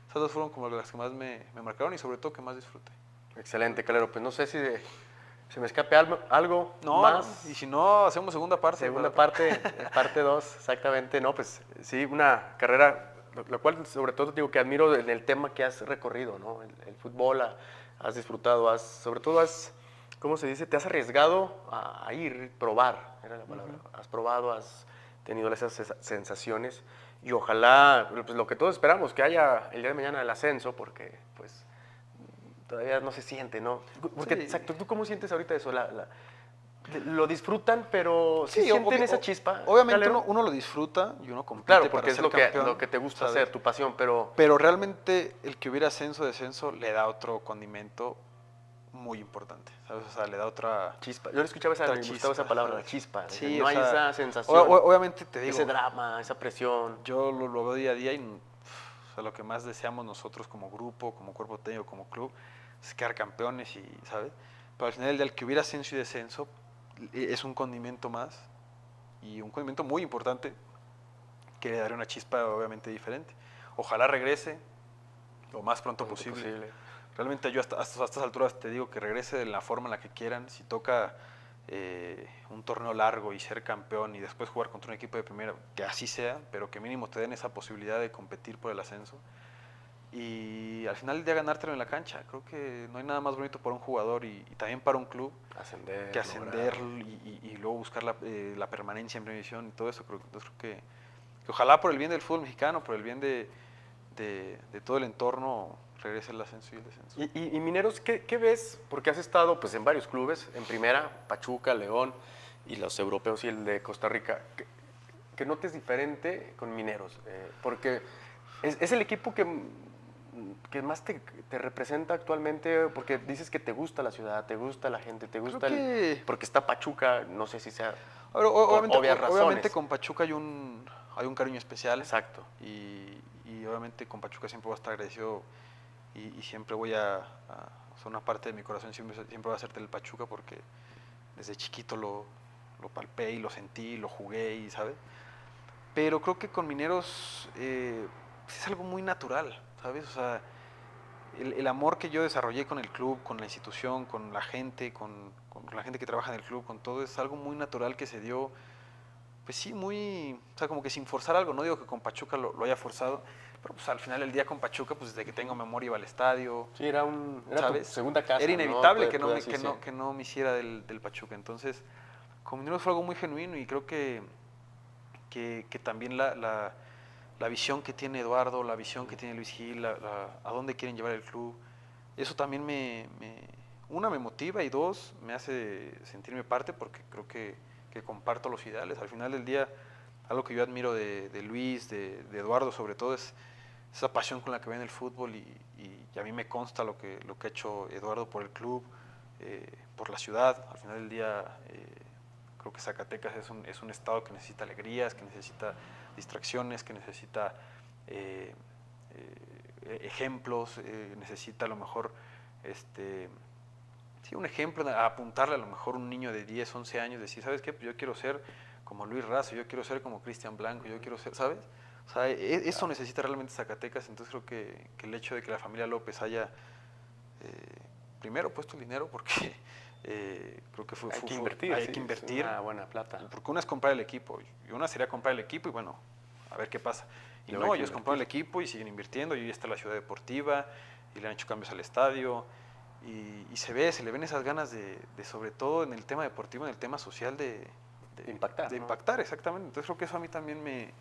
esas 2 fueron como las que más me marcaron y sobre todo que más disfruté. Excelente, Calero. Pues no sé si se me escape algo No, más. no, y si no, hacemos segunda parte. Segunda parte, parte 2, exactamente. No, pues sí, una carrera, la cual sobre todo digo que admiro en el tema que has recorrido, ¿no? El fútbol, has disfrutado, sobre todo ¿cómo se dice? Te has arriesgado a ir, probar, era la palabra. Has probado, has tenido esas sensaciones y ojalá, pues lo que todos esperamos, que haya el día de mañana el ascenso, porque pues todavía no se siente, ¿no? Porque, Sí. exacto, ¿tú cómo sientes ahorita eso? Lo disfrutan, pero sí Sí, sienten esa chispa. Obviamente Calero. uno lo disfruta y uno compite Claro, para porque es ser lo campeón, que te gusta ¿sabes? hacer, tu pasión, pero Pero realmente el que hubiera ascenso, descenso, le da otro condimento muy importante, ¿sabes? O sea, le da otra... chispa. Yo escuchaba Otra me gustaba esa chispa, palabra, ¿sabes? la chispa. Sí, no o hay sea, esa sensación, obviamente te digo, ese drama, esa presión. yo lo veo día a día y o sea, lo que más deseamos nosotros como grupo, como cuerpo técnico, como club, es quedar campeones y, ¿sabes? Pero al final el día, el que hubiera ascenso y descenso es un condimento más y un condimento muy importante que le daría una chispa obviamente diferente. Ojalá regrese lo más pronto posible. Realmente yo hasta estas alturas te digo que regrese de la forma en la que quieran. Si toca un torneo largo y ser campeón y después jugar contra un equipo de primera, que así sea, pero que mínimo te den esa posibilidad de competir por el ascenso. Y al final del día ganártelo en la cancha. Creo que no hay nada más bonito para un jugador y también para un club Ascender, que ascender y luego buscar la permanencia en primera división y todo eso. Entonces creo que ojalá por el bien del fútbol mexicano, por el bien de de todo el entorno regrese el ascenso y el descenso. Y Mineros, ¿qué ves? Porque has estado pues, en varios clubes, en primera, Pachuca, León y los europeos y el de Costa Rica. ¿Qué notes diferente con Mineros? Porque es el equipo que más te representa actualmente, porque dices que te gusta la ciudad, te gusta la gente, te gusta porque está Pachuca, no sé si sea Ahora, obvias razones. obviamente con Pachuca hay un cariño especial. Exacto. Y obviamente con Pachuca siempre voy a estar agradecido y siempre voy o sea, una parte de mi corazón siempre va a ser del Pachuca porque desde chiquito lo palpé y lo sentí, lo jugué y, ¿sabes? Pero creo que con Mineros es algo muy natural, ¿sabes? O sea, el amor que yo desarrollé con el club, con la institución, con la gente, con la gente que trabaja en el club, con todo, es algo muy natural que se dio, pues sí, muy, o sea, como que sin forzar algo. No digo que con Pachuca lo haya forzado, pero pues al final del día con Pachuca, pues desde que tengo memoria iba al estadio. Sí, era ¿sabes? Tu segunda casa. Era inevitable, ¿no? que no me hiciera del Pachuca. Entonces, con Mineros fue algo muy genuino y creo que también la visión que tiene Eduardo, la visión que tiene Luis Gil, a dónde quieren llevar el club, eso también una, me motiva y dos, me hace sentirme parte porque creo que comparto los ideales. Al final del día, algo que yo admiro de Luis, de Eduardo sobre todo, es esa pasión con la que ven el fútbol y a mí me consta lo que ha hecho Eduardo por el club, por la ciudad. Al final del día creo que Zacatecas es un estado que necesita alegrías, que necesita distracciones, que necesita ejemplos, necesita a lo mejor sí, un ejemplo, a apuntarle a lo mejor un niño de 10, 11 años, decir, ¿sabes qué? Pues yo quiero ser como Luis Razo, yo quiero ser como Cristian Blanco, yo quiero ser, ¿sabes? O sea, eso necesita realmente Zacatecas, entonces creo que el hecho de que la familia López haya primero puesto el dinero, porque creo que hay que invertir. Hay que invertir. Es una buena plata. Porque una es comprar el equipo, y una sería comprar el equipo y bueno, a ver qué pasa. Y no, ellos compraron el equipo y siguen invirtiendo, y ya está la ciudad deportiva, y le han hecho cambios al estadio, y se le ven esas ganas de sobre todo en el tema deportivo, en el tema social, de impactar. De ¿no? impactar, exactamente. Entonces creo que eso a mí también me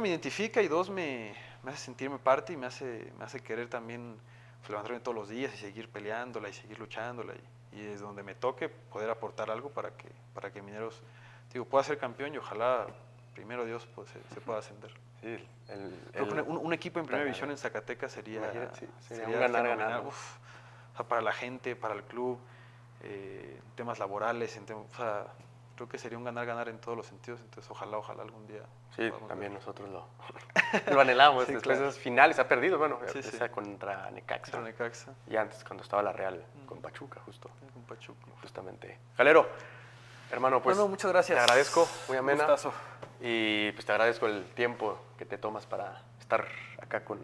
identifica y dos, me hace sentirme parte y me hace querer también pues, levantarme todos los días y seguir peleándola y seguir luchándola y desde donde me toque poder aportar algo para que Mineros pueda ser campeón y ojalá primero Dios pues, se pueda ascender. Sí, creo que un equipo en primera división en Zacatecas sería un ganar-ganar. O sea, para la gente, para el club, temas laborales, o sea, creo que sería un ganar-ganar en todos los sentidos, entonces ojalá algún día. Sí, también nosotros lo anhelamos. Sí, después claro. de esas finales ha perdido, bueno, Sí, esa contra Necaxa. Contra Necaxa. Y antes cuando estaba la Real con Pachuca, justo. Con Pachuca. Justamente. Calero, hermano, pues bueno, muchas gracias. Te agradezco, muy amena. Un gustazo. Y pues te agradezco el tiempo que te tomas para estar acá con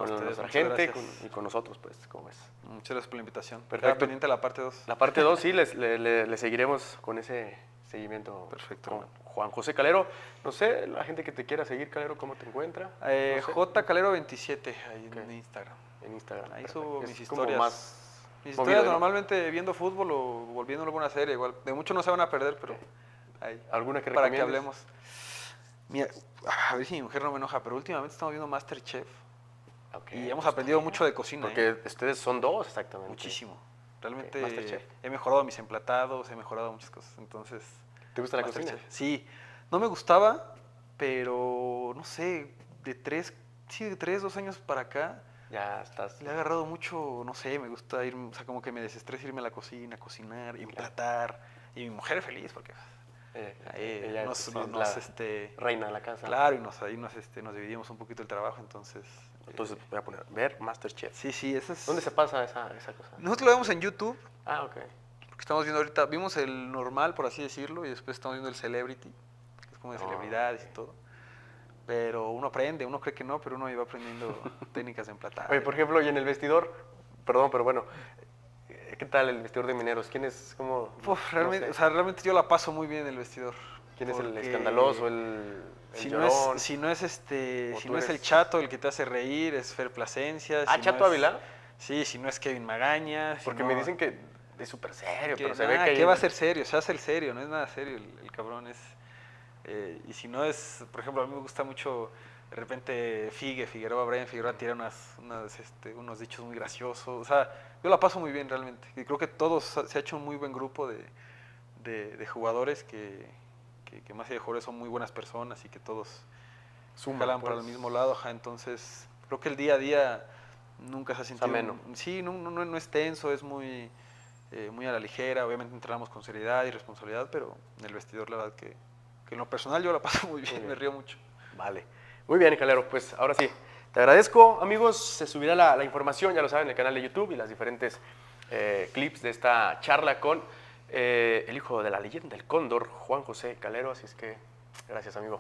nuestra gente y con nosotros, pues, ¿cómo ves? Muchas gracias por la invitación. Perfecto. Queda pendiente la parte 2. La parte 2, sí, le seguiremos con ese seguimiento. Perfecto. Con Juan José Calero. No sé, la gente que te quiera seguir, Calero, ¿cómo te encuentra? No sé. J Calero 27 ahí en Instagram. En Instagram. Ahí perfecto. subo Es mis como historias. Más mis movido, historias ¿no? normalmente viendo fútbol o volviendo alguna serie, igual. De mucho no se van a perder, pero ahí. ¿Alguna que para que recomiendes? hablemos. Mira, a ver si mi mujer no me enoja, pero últimamente estamos viendo MasterChef. Okay, y hemos aprendido mucho de cocina. Porque ustedes son dos, exactamente. Muchísimo. Realmente MasterChef. he mejorado mis emplatados, he mejorado muchas cosas. Entonces, ¿Te gusta la cocina? Sí. No me gustaba, pero no sé, de 2 años para acá. Ya estás. Le he agarrado mucho, no sé, me gusta ir, o sea, como que me desestresa irme a la cocina, cocinar, emplatar. Y mi mujer es feliz porque ella nos reina de la casa. Claro, y ahí nos dividimos un poquito el trabajo, entonces voy a poner, ver MasterChef. Sí, eso es. ¿Dónde se pasa esa cosa? Nosotros lo vemos en YouTube. Ah, ok. Porque estamos viendo ahorita, vimos el normal, por así decirlo, y después estamos viendo el Celebrity, que es como de celebridades y todo. Pero uno aprende, uno cree que no, pero uno iba aprendiendo técnicas de emplatar. Oye, por ejemplo, y en el vestidor, perdón, pero bueno, ¿qué tal el vestidor de Mineros? ¿Quién es como...? Realmente, no sé. o sea, realmente yo la paso muy bien en el vestidor. ¿Quién es el escandaloso, el llorón? Si no es el Chato el que te hace reír, es Fer Plasencia. Ah, si Chato no es, Ávila. Sí, si no es Kevin Magaña. Porque no, me dicen que es súper serio, pero se nada, ve que... ¿qué va a ser serio? Se hace el serio, no es nada serio el cabrón. Y si no es, por ejemplo, a mí me gusta mucho De repente Brian Figueroa tira unos dichos muy graciosos. O sea, yo la paso muy bien realmente. Y creo que se ha hecho un muy buen grupo de jugadores que más allá de jugadores son muy buenas personas y que todos jalan para el mismo lado. Ajá, entonces, creo que el día a día nunca se ha sentido... ameno. Sí, no es tenso, es muy a la ligera. Obviamente entrenamos con seriedad y responsabilidad, pero en el vestidor la verdad que en lo personal yo la paso muy bien, me río mucho. Vale. Muy bien, Calero. Pues ahora sí, te agradezco, amigos. Se subirá la información, ya lo saben, en el canal de YouTube y las diferentes clips de esta charla con el hijo de la leyenda, el Cóndor, Juan José Calero. Así es que, gracias, amigo.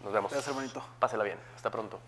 Nos vemos. Gracias, hermanito. Pásela bien. Hasta pronto.